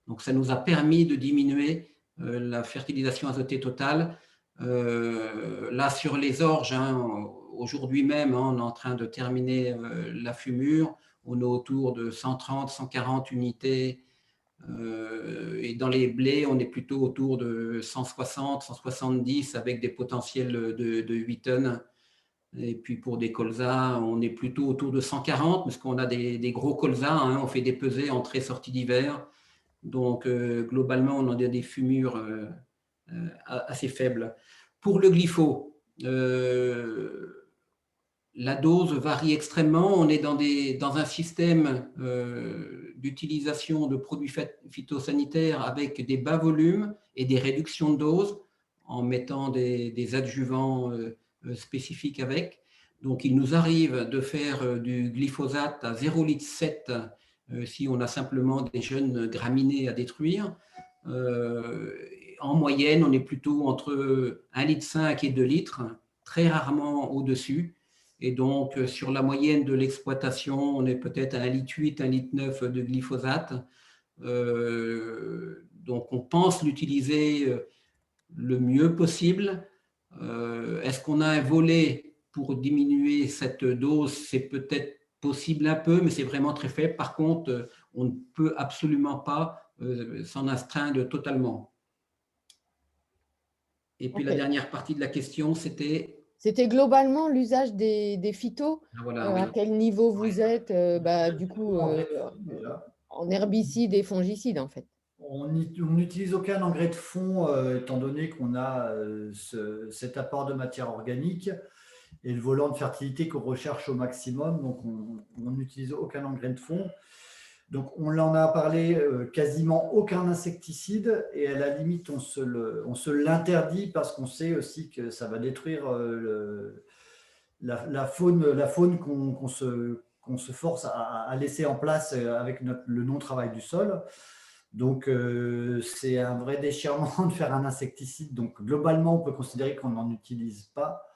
Donc, ça nous a permis de diminuer la fertilisation azotée totale. Là, sur les orges, aujourd'hui même, on est en train de terminer la fumure. On est autour de 130-140 unités. Et dans les blés, on est plutôt autour de 160-170 avec des potentiels de 8 tonnes. Et puis pour des colzas, on est plutôt autour de 140 parce qu'on a des gros colzas. On fait des pesées entrée sortie d'hiver. Donc globalement, on a des fumures assez faibles. Pour le glypho, la dose varie extrêmement. On est dans un système d'utilisation de produits phytosanitaires avec des bas volumes et des réductions de dose en mettant des adjuvants spécifiques avec. Donc, il nous arrive de faire du glyphosate à 0,7 litre si on a simplement des jeunes graminées à détruire. En moyenne, on est plutôt entre 1,5 litre et 2 litres, très rarement au-dessus. Et donc, sur la moyenne de l'exploitation, on est peut-être à 1,8 litre, 1,9 litre de glyphosate. Donc, on pense l'utiliser le mieux possible. Est-ce qu'on a un volet pour diminuer cette dose? C'est peut-être possible un peu, mais c'est vraiment très faible. Par contre, on ne peut absolument pas s'en astreindre totalement. Et puis la dernière partie de la question, c'était… C'était globalement l'usage des phytos. Voilà, À quel niveau vous êtes, du coup, en herbicides et fongicides, en fait? On n'utilise aucun engrais de fond, étant donné qu'on a cet apport de matière organique et le volant de fertilité qu'on recherche au maximum. Donc, on n'utilise aucun engrais de fond. Donc, on en a parlé, quasiment aucun insecticide, et à la limite, on se l'interdit parce qu'on sait aussi que ça va détruire la faune qu'on se force à laisser en place avec le non-travail du sol. Donc, c'est un vrai déchirement de faire un insecticide. Donc, globalement, on peut considérer qu'on n'en utilise pas.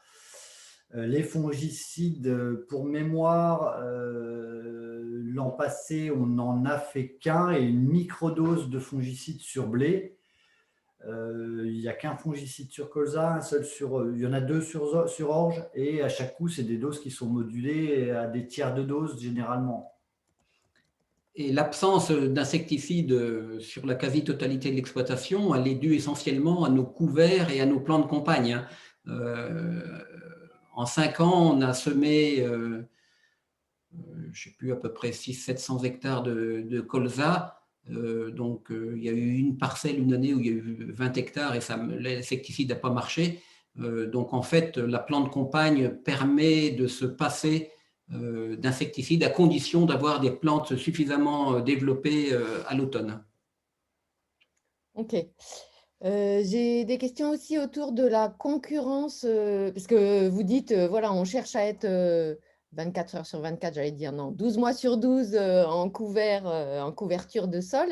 Les fongicides, pour mémoire, l'an passé, on n'en a fait qu'un et une microdose de fongicide sur blé. Il n'y a qu'un fongicide sur colza, il y en a 2 sur orge, et à chaque coup, c'est des doses qui sont modulées à des tiers de dose généralement. Et l'absence d'insecticides sur la quasi-totalité de l'exploitation, elle est due essentiellement à nos couverts et à nos plants de campagne. En 5 ans, on a semé, je ne sais plus, à peu près 600-700 hectares de colza. Donc, il y a eu une parcelle, une année où il y a eu 20 hectares et l'insecticide n'a pas marché. Donc, en fait, la plante de campagne permet de se passer d'insecticides à condition d'avoir des plantes suffisamment développées à l'automne. Ok. J'ai des questions aussi autour de la concurrence, parce que vous dites, voilà, on cherche à être 24 heures sur 24, j'allais dire non, 12 mois sur 12 en couverture de sol,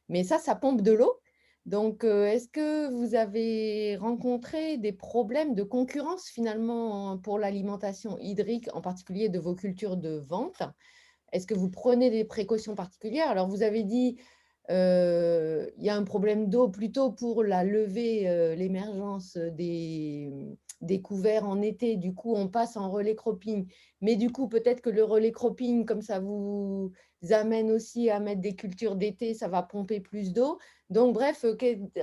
mais ça pompe de l'eau. Donc, est-ce que vous avez rencontré des problèmes de concurrence finalement pour l'alimentation hydrique, en particulier de vos cultures de vente? Est-ce que vous prenez des précautions particulières? Alors, vous avez dit il y a un problème d'eau plutôt pour la levée, l'émergence des couverts en été. Du coup, on passe en relais cropping. Mais du coup, peut-être que le relais cropping, comme ça vous amène aussi à mettre des cultures d'été, ça va pomper plus d'eau. Donc, bref,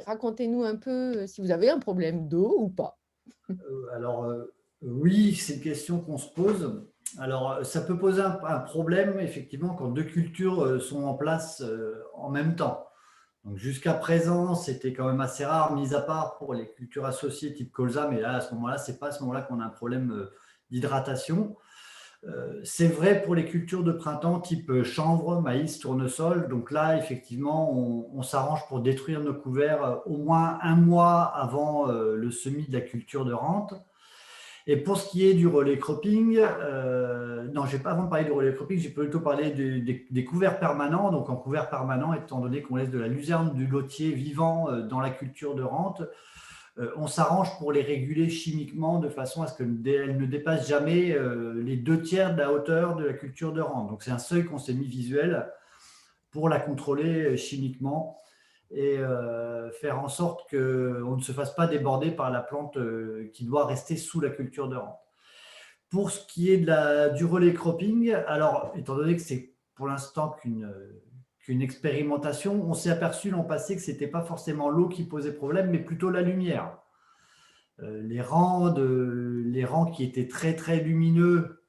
racontez-nous un peu si vous avez un problème d'eau ou pas. Alors, oui, c'est une question qu'on se pose. Alors, ça peut poser un problème, effectivement, quand 2 cultures sont en place en même temps. Donc, jusqu'à présent, c'était quand même assez rare, mis à part pour les cultures associées type colza, mais là, à ce moment-là, ce n'est pas à ce moment-là qu'on a un problème d'hydratation. C'est vrai pour les cultures de printemps type chanvre, maïs, tournesol. Donc là, effectivement, on s'arrange pour détruire nos couverts au moins 1 mois avant le semis de la culture de rente. Et pour ce qui est du relais cropping, non, avant de parler du relais cropping, j'ai plutôt parlé des couverts permanents. Donc en couvert permanent, étant donné qu'on laisse de la luzerne du lotier vivant dans la culture de rente, on s'arrange pour les réguler chimiquement de façon à ce qu'elles ne dépassent jamais les 2 tiers de la hauteur de la culture de rente. Donc c'est un seuil qu'on s'est mis visuel pour la contrôler chimiquement et faire en sorte qu'on ne se fasse pas déborder par la plante qui doit rester sous la culture de rente. Pour ce qui est du relais cropping, alors étant donné que c'est pour l'instant qu'une expérimentation, on s'est aperçu l'an passé que ce n'était pas forcément l'eau qui posait problème, mais plutôt la lumière. Les rangs qui étaient très très lumineux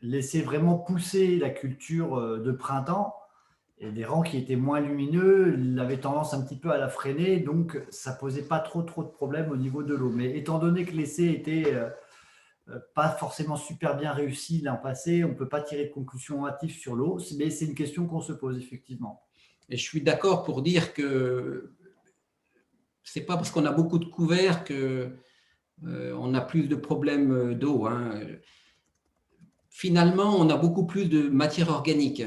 laissaient vraiment pousser la culture de printemps. Et des rangs qui étaient moins lumineux, il avait tendance un petit peu à la freiner, donc ça ne posait pas trop de problèmes au niveau de l'eau. Mais étant donné que l'essai était pas forcément super bien réussi l'an passé, on ne peut pas tirer de conclusion hâtive sur l'eau, mais c'est une question qu'on se pose effectivement. Et je suis d'accord pour dire que ce n'est pas parce qu'on a beaucoup de couverts qu'on a plus de problèmes d'eau, hein. finalement, on a beaucoup plus de matière organique.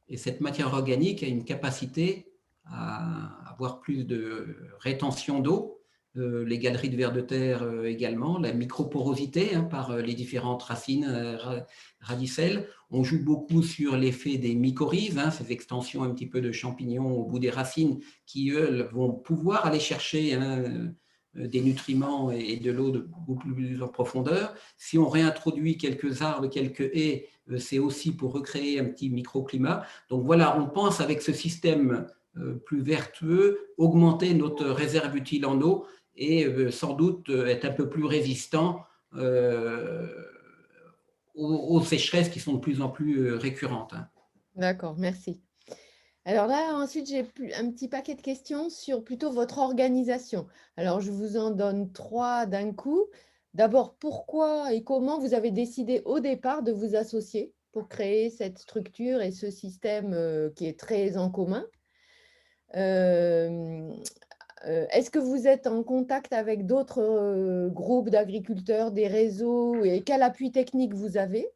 Et cette matière organique a une capacité à avoir plus de rétention d'eau. Les galeries de vers de terre également, la microporosité par les différentes racines radicelles. On joue beaucoup sur l'effet des mycorhizes, ces extensions un petit peu de champignons au bout des racines qui, eux, vont pouvoir aller chercher des nutriments et de l'eau de beaucoup plus en profondeur. Si on réintroduit quelques arbres, quelques haies, c'est aussi pour recréer un petit microclimat. Donc voilà, on pense avec ce système plus vertueux, augmenter notre réserve utile en eau et sans doute être un peu plus résistant aux sécheresses qui sont de plus en plus récurrentes. D'accord, merci. Alors là, ensuite, j'ai un petit paquet de questions sur plutôt votre organisation. Alors, je vous en donne 3 d'un coup. D'abord, pourquoi et comment vous avez décidé au départ de vous associer pour créer cette structure et ce système qui est très en commun? Est-ce que vous êtes en contact avec d'autres groupes d'agriculteurs, des réseaux, et quel appui technique vous avez?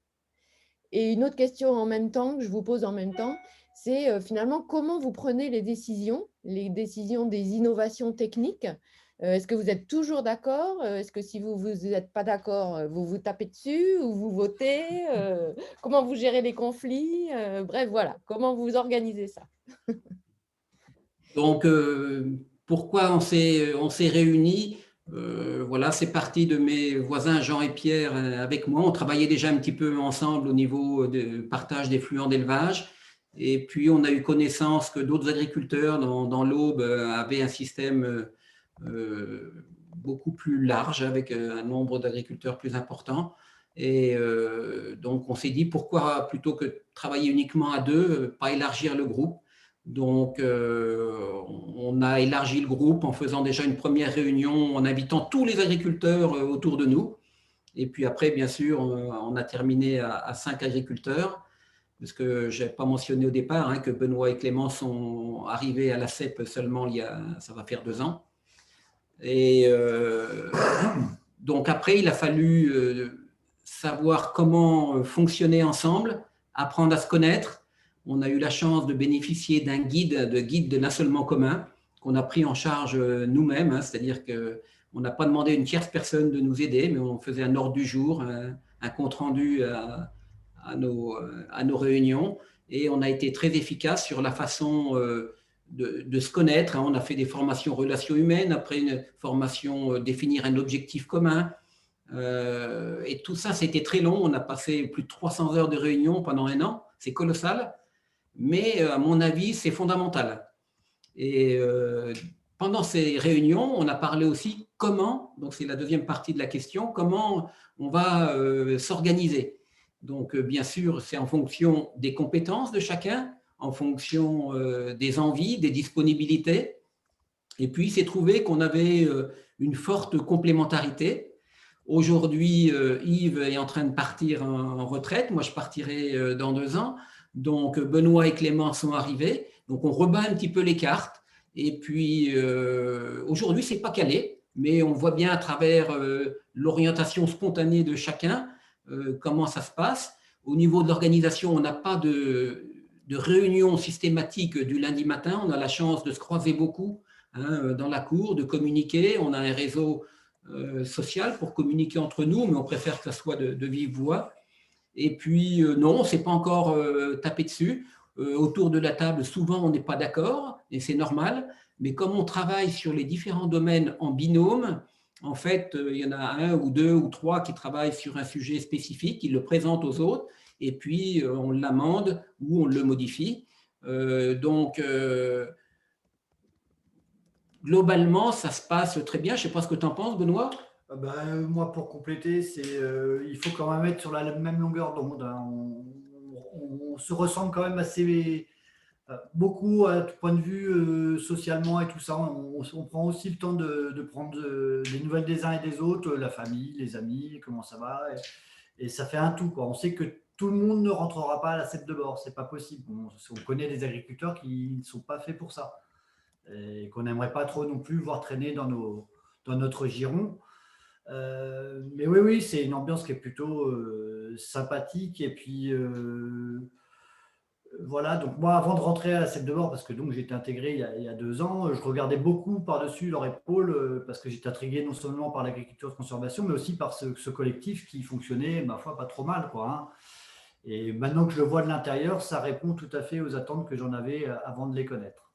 Et une autre question en même temps, que je vous pose en même temps, c'est finalement comment vous prenez les décisions des innovations techniques. Est-ce que vous êtes toujours d'accord? Est-ce que si vous n'êtes pas d'accord, vous vous tapez dessus ou vous votez? Comment vous gérez les conflits? Bref, voilà, comment vous organisez ça? Donc, pourquoi on s'est réunis? Voilà, c'est parti de mes voisins Jean et Pierre avec moi. On travaillait déjà un petit peu ensemble au niveau de partage des fluents d'élevage. Et puis, on a eu connaissance que d'autres agriculteurs dans l'Aube avaient un système beaucoup plus large, avec un nombre d'agriculteurs plus important. Et donc, on s'est dit, pourquoi, plutôt que de travailler uniquement à deux, pas élargir le groupe. Donc, on a élargi le groupe en faisant déjà une première réunion, en invitant tous les agriculteurs autour de nous. Et puis après, bien sûr, on a terminé à 5 agriculteurs, parce que je n'ai pas mentionné au départ que Benoît et Clément sont arrivés à la CEP seulement ça va faire 2 ans. Et donc après, il a fallu savoir comment fonctionner ensemble, apprendre à se connaître. On a eu la chance de bénéficier d'un guide de l'assolement commun qu'on a pris en charge nous-mêmes, c'est-à-dire qu'on n'a pas demandé à une tierce personne de nous aider, mais on faisait un ordre du jour, un compte-rendu à nos réunions, et on a été très efficace sur la façon de se connaître. On a fait des formations relations humaines, après une formation définir un objectif commun, et tout ça, c'était très long. On a passé plus de 300 heures de réunion pendant 1 an, c'est colossal. Mais à mon avis, c'est fondamental. Et pendant ces réunions, on a parlé aussi comment, donc c'est la deuxième partie de la question, comment on va s'organiser. Donc bien sûr, c'est en fonction des compétences de chacun, en fonction des envies, des disponibilités. Et puis, il s'est trouvé qu'on avait une forte complémentarité. Aujourd'hui, Yves est en train de partir en retraite. Moi, je partirai dans 2 ans. Donc, Benoît et Clément sont arrivés. Donc, on rebat un petit peu les cartes. Et puis, aujourd'hui, ce n'est pas calé, mais on voit bien à travers l'orientation spontanée de chacun comment ça se passe. Au niveau de l'organisation, on n'a pas de réunion systématique du lundi matin. On a la chance de se croiser beaucoup dans la cour, de communiquer. On a un réseau social pour communiquer entre nous, mais on préfère que ça soit de vive voix. Et puis, non, on ne s'est pas encore tapé dessus. Autour de la table, souvent, on n'est pas d'accord, et c'est normal. Mais comme on travaille sur les différents domaines en binôme, en fait, il y en a 1 ou 2 ou 3 qui travaillent sur un sujet spécifique, ils le présentent aux autres, et puis on l'amende ou on le modifie. Donc, globalement, ça se passe très bien. Je ne sais pas ce que tu en penses, Benoît. Moi, pour compléter, il faut quand même être sur la même longueur d'onde. On se ressemble quand même assez beaucoup à tout point de vue socialement et tout ça. On prend aussi le temps de prendre des nouvelles des uns et des autres, la famille, les amis, comment ça va. Et ça fait un tout, quoi. On sait que tout le monde ne rentrera pas à la CEP de bord. Ce n'est pas possible. On connaît des agriculteurs qui ne sont pas faits pour ça et qu'on n'aimerait pas trop non plus voir traîner dans notre giron. Mais oui, c'est une ambiance qui est plutôt sympathique. Et puis, voilà. Donc, moi, avant de rentrer à la CEP de Bordeaux, parce que j'ai été intégré il y a 2 ans, je regardais beaucoup par-dessus leur épaule, parce que j'étais intrigué non seulement par l'agriculture de conservation, mais aussi par ce collectif qui fonctionnait, ma foi, pas trop mal, quoi, hein. Et maintenant que je le vois de l'intérieur, ça répond tout à fait aux attentes que j'en avais avant de les connaître.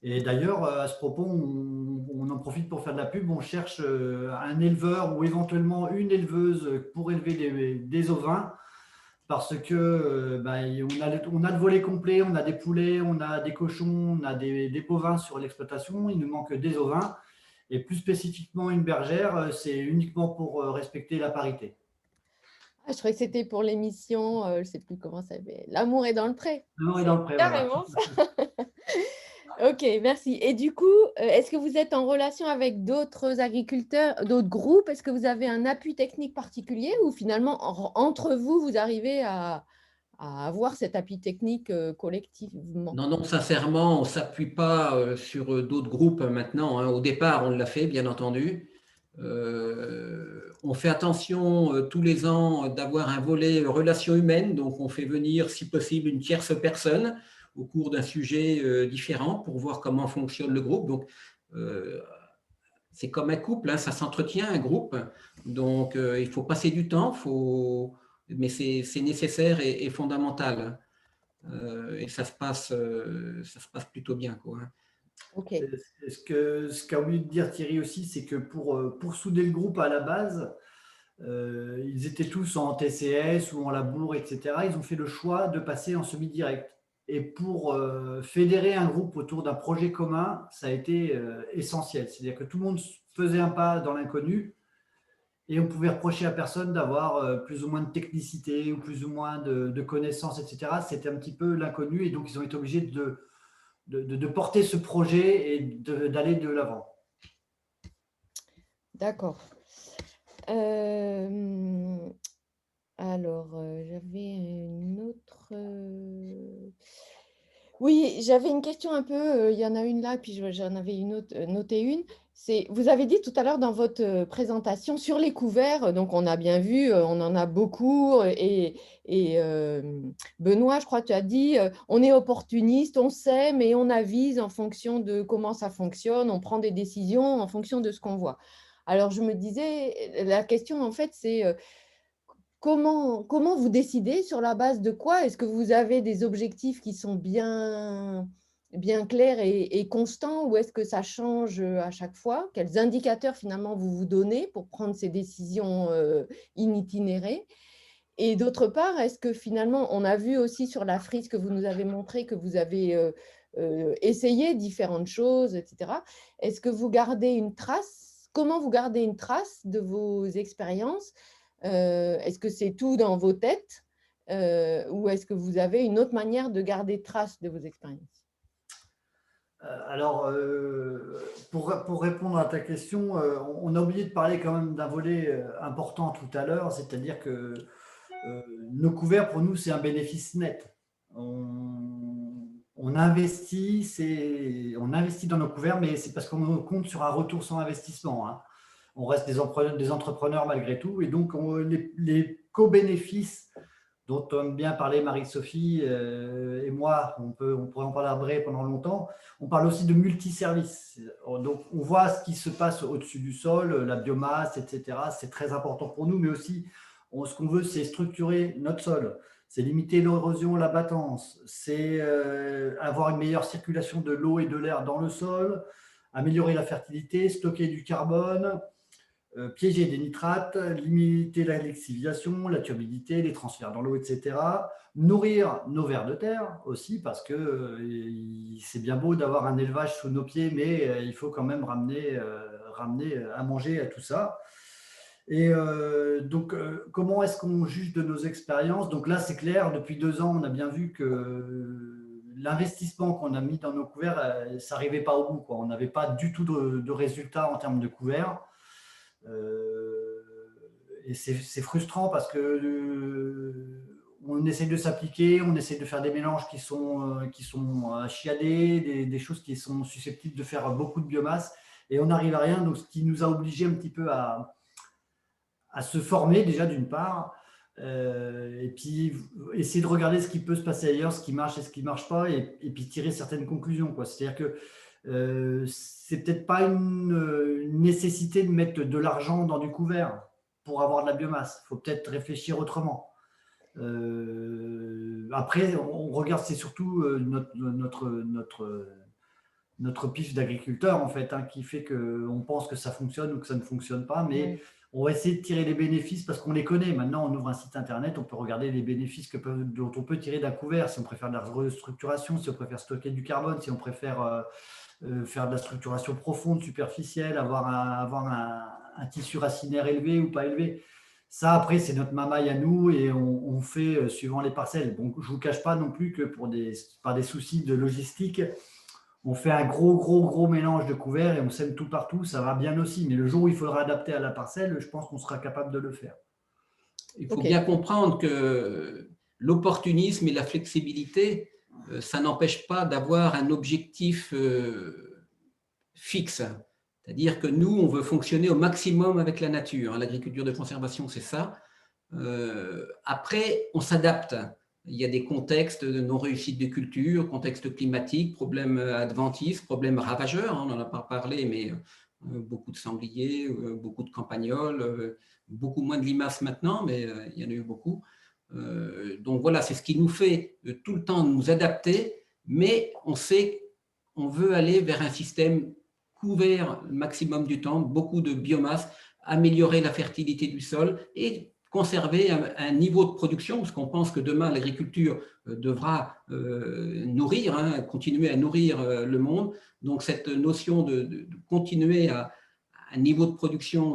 Et d'ailleurs, à ce propos, on en profite pour faire de la pub. On cherche un éleveur ou éventuellement une éleveuse pour élever des ovins, parce que on a le volet complet, on a des poulets, on a des cochons, on a des bovins sur l'exploitation. Il nous manque des ovins. Et plus spécifiquement, une bergère, c'est uniquement pour respecter la parité. Ah, je croyais que c'était pour l'émission, je ne sais plus comment ça s'appelle. L'amour est dans le pré. L'amour est C'est dans le pré, carrément ça. Ok, merci. Et du coup, est-ce que vous êtes en relation avec d'autres agriculteurs, d'autres groupes? Est-ce que vous avez un appui technique particulier ou finalement, entre vous, vous arrivez à avoir cet appui technique collectivement? Non, sincèrement, on ne s'appuie pas sur d'autres groupes maintenant, hein. Au départ, on l'a fait, bien entendu. On fait attention tous les ans d'avoir un volet relations humaines, donc on fait venir, si possible, une tierce personne au cours d'un sujet différent pour voir comment fonctionne le groupe. Donc, c'est comme un couple, hein, ça s'entretient, un groupe. Donc, il faut passer du temps, mais c'est nécessaire et fondamental. Et ça se passe plutôt bien, quoi. Ok. Ce qu'a oublié de dire Thierry aussi, c'est que pour souder le groupe à la base, ils étaient tous en TCS ou en labour, etc. Ils ont fait le choix de passer en semi-direct. Et pour fédérer un groupe autour d'un projet commun, ça a été essentiel. C'est-à-dire que tout le monde faisait un pas dans l'inconnu et on pouvait reprocher à personne d'avoir plus ou moins de technicité ou plus ou moins de connaissances, etc. C'était un petit peu l'inconnu et donc ils ont été obligés de porter ce projet et d'aller de l'avant. D'accord. Alors, j'avais une autre… Oui, j'avais une question un peu, il y en a une là, puis j'en avais une autre, noté une. Vous avez dit tout à l'heure dans votre présentation sur les couverts, donc on a bien vu, on en a beaucoup, et Benoît, je crois que tu as dit, on est opportuniste, on sait, mais on avise en fonction de comment ça fonctionne, on prend des décisions en fonction de ce qu'on voit. Alors, je me disais, la question, en fait, c'est comment vous décidez, sur la base de quoi? Est-ce que vous avez des objectifs qui sont bien clairs et constants, ou est-ce que ça change à chaque fois? Quels indicateurs, finalement, vous vous donnez pour prendre ces décisions itinéraires? Et d'autre part, est-ce que finalement, on a vu aussi sur la frise que vous nous avez montré que vous avez essayé différentes choses, etc. Est-ce que vous gardez une trace? Comment vous gardez une trace de vos expériences? Est-ce que c'est tout dans vos têtes ou est-ce que vous avez une autre manière de garder trace de vos expériences? Alors, pour répondre à ta question, on a oublié de parler quand même d'un volet important tout à l'heure, c'est-à-dire que nos couverts, pour nous, c'est un bénéfice net. On investit dans nos couverts, mais c'est parce qu'on compte sur un retour sans investissement, hein. On reste des entrepreneurs malgré tout, et donc les co-bénéfices dont aime bien parler Marie-Sophie et moi, on pourrait en parler pendant longtemps. On parle aussi de multiservices. Donc, on voit ce qui se passe au-dessus du sol, la biomasse, etc. C'est très important pour nous, mais aussi, ce qu'on veut, c'est structurer notre sol. C'est limiter l'érosion, l'abattance. C'est avoir une meilleure circulation de l'eau et de l'air dans le sol, améliorer la fertilité, stocker du carbone, piéger des nitrates, limiter la lixiviation, la turbidité, les transferts dans l'eau, etc. Nourrir nos vers de terre aussi, parce que c'est bien beau d'avoir un élevage sous nos pieds, mais il faut quand même ramener à manger à tout ça. Et donc, comment est-ce qu'on juge de nos expériences? Donc là, c'est clair, depuis 2 ans, on a bien vu que l'investissement qu'on a mis dans nos couverts, ça n'arrivait pas au bout, quoi. On n'avait pas du tout de résultats en termes de couverts. Et c'est frustrant parce que on essaie de s'appliquer, on essaie de faire des mélanges qui sont chiadés, des choses qui sont susceptibles de faire beaucoup de biomasse, et on n'arrive à rien. Donc, ce qui nous a obligés un petit peu à se former déjà d'une part, Et puis, essayer de regarder ce qui peut se passer ailleurs, ce qui marche et ce qui ne marche pas, et puis tirer certaines conclusions, quoi. C'est-à-dire que c'est peut-être pas une nécessité de mettre de l'argent dans du couvert pour avoir de la biomasse. Il faut peut-être réfléchir autrement. Après, on regarde, c'est surtout notre pif d'agriculteur, en fait, hein, qui fait qu'on pense que ça fonctionne ou que ça ne fonctionne pas, mais on va essayer de tirer les bénéfices parce qu'on les connaît. Maintenant, on ouvre un site internet, on peut regarder les bénéfices dont on peut tirer d'un couvert, si on préfère de la restructuration, si on préfère stocker du carbone, si on préfère faire de la structuration profonde, superficielle, avoir un tissu racinaire élevé ou pas élevé. Ça, après, c'est notre mamaille à nous et on fait suivant les parcelles. Bon, je ne vous cache pas non plus que par des soucis de logistique, on fait un gros mélange de couverts et on sème tout partout. Ça va bien aussi. Mais le jour où il faudra adapter à la parcelle, je pense qu'on sera capable de le faire. Il faut bien comprendre que l'opportunisme et la flexibilité, ça n'empêche pas d'avoir un objectif fixe. C'est-à-dire que nous, on veut fonctionner au maximum avec la nature. L'agriculture de conservation, c'est ça. Après, on s'adapte. Il y a des contextes de non-réussite de culture, contextes climatiques, problèmes adventistes, problèmes ravageurs. On n'en a pas parlé, mais beaucoup de sangliers, beaucoup de campagnols, beaucoup moins de limaces maintenant, mais il y en a eu beaucoup. Donc voilà, c'est ce qui nous fait tout le temps nous adapter, mais on sait qu'on veut aller vers un système couvert le maximum du temps, beaucoup de biomasse, améliorer la fertilité du sol et conserver un niveau de production, parce qu'on pense que demain, l'agriculture devra nourrir, continuer à nourrir le monde. Donc, cette notion de continuer à un niveau de production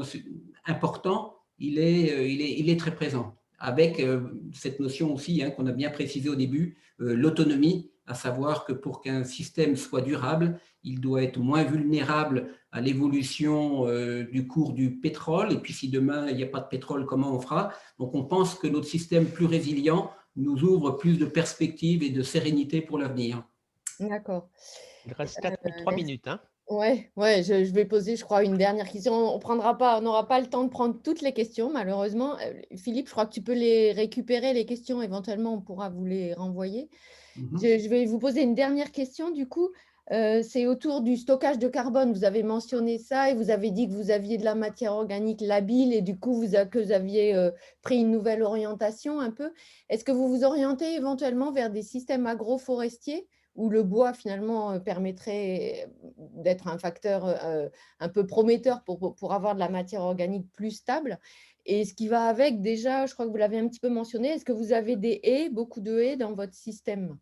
important, il est très présent. Avec cette notion aussi qu'on a bien précisée au début, l'autonomie, à savoir que pour qu'un système soit durable, il doit être moins vulnérable à l'évolution du cours du pétrole. Et puis, si demain, il n'y a pas de pétrole, comment on fera? Donc, on pense que notre système plus résilient nous ouvre plus de perspectives et de sérénité pour l'avenir. D'accord. Il reste 3 minutes. Hein. Ouais, je vais poser, je crois, une dernière question. On n'aura pas le temps de prendre toutes les questions, malheureusement. Philippe, je crois que tu peux les récupérer, les questions. Éventuellement, on pourra vous les renvoyer. Je vais vous poser une dernière question, du coup. C'est autour du stockage de carbone. Vous avez mentionné ça et vous avez dit que vous aviez de la matière organique labile et du coup, que vous aviez pris une nouvelle orientation un peu. Est-ce que vous vous orientez éventuellement vers des systèmes agroforestiers où le bois, finalement, permettrait d'être un facteur un peu prometteur pour avoir de la matière organique plus stable? Et ce qui va avec, déjà, je crois que vous l'avez un petit peu mentionné, est-ce que vous avez des haies, beaucoup de haies dans votre système?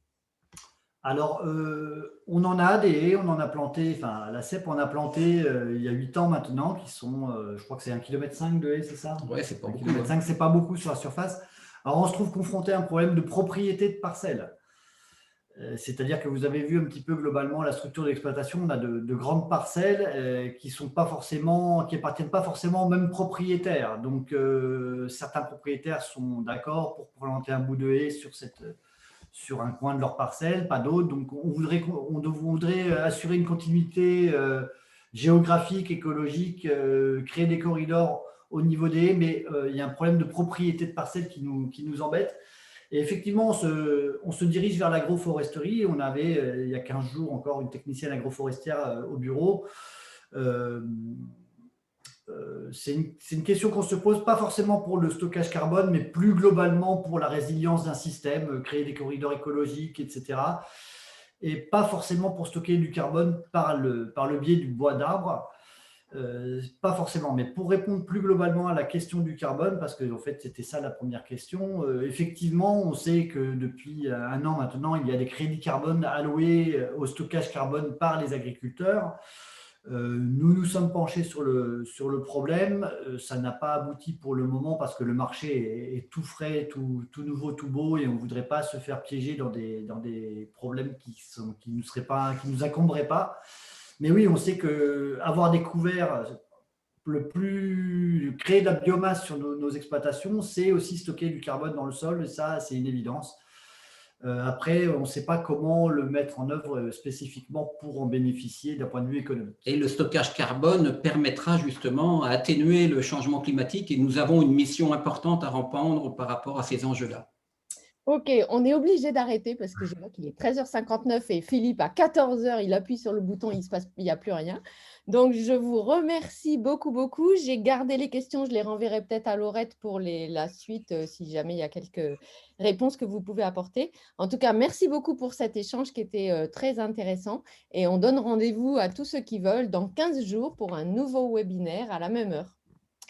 Alors, on en a des haies, on en a planté, enfin, la CEP en a planté il y a 8 ans maintenant, qui sont, je crois que c'est 1,5 km de haies, c'est ça? Ouais, c'est pas beaucoup. 1,5 km, c'est pas beaucoup sur la surface. Alors, on se trouve confronté à un problème de propriété de parcelle. C'est-à-dire que vous avez vu un petit peu globalement la structure d'exploitation. On a de grandes parcelles qui appartiennent pas forcément aux mêmes propriétaires. Donc, certains propriétaires sont d'accord pour planter un bout de haie sur un coin de leur parcelle, pas d'autres. Donc, on voudrait assurer une continuité géographique, écologique, créer des corridors au niveau des haies, mais il y a un problème de propriété de parcelle qui nous embête. Et effectivement, on se dirige vers l'agroforesterie. On avait, il y a 15 jours encore, une technicienne agroforestière au bureau. C'est une question qu'on se pose, pas forcément pour le stockage carbone, mais plus globalement pour la résilience d'un système, créer des corridors écologiques, etc. Et pas forcément pour stocker du carbone par le biais du bois d'arbre. Pas forcément, mais pour répondre plus globalement à la question du carbone, parce que en fait c'était ça la première question, effectivement on sait que depuis 1 an maintenant il y a des crédits carbone alloués au stockage carbone par les agriculteurs. Nous nous sommes penchés sur le problème, ça n'a pas abouti pour le moment parce que le marché est tout frais, tout nouveau, tout beau et on ne voudrait pas se faire piéger dans des problèmes qui nous incomberaient pas. Mais oui, on sait qu'avoir des couverts, créer de la biomasse sur nos exploitations, c'est aussi stocker du carbone dans le sol, et ça, c'est une évidence. Après, on ne sait pas comment le mettre en œuvre spécifiquement pour en bénéficier d'un point de vue économique. Et le stockage carbone permettra justement à atténuer le changement climatique et nous avons une mission importante à remplir par rapport à ces enjeux-là. Ok, on est obligé d'arrêter parce que je vois qu'il est 13h59 et Philippe, à 14h, il appuie sur le bouton, il n'y a plus rien. Donc, je vous remercie beaucoup, beaucoup. J'ai gardé les questions, je les renverrai peut-être à Laurette pour la suite, si jamais il y a quelques réponses que vous pouvez apporter. En tout cas, merci beaucoup pour cet échange qui était très intéressant. Et on donne rendez-vous à tous ceux qui veulent dans 15 jours pour un nouveau webinaire à la même heure.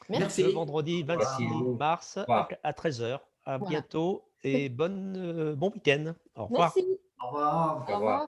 Merci. Le vendredi 26 mars à 13h. À Voilà. bientôt et bon week-end. Au revoir. Merci. Au revoir. Au revoir.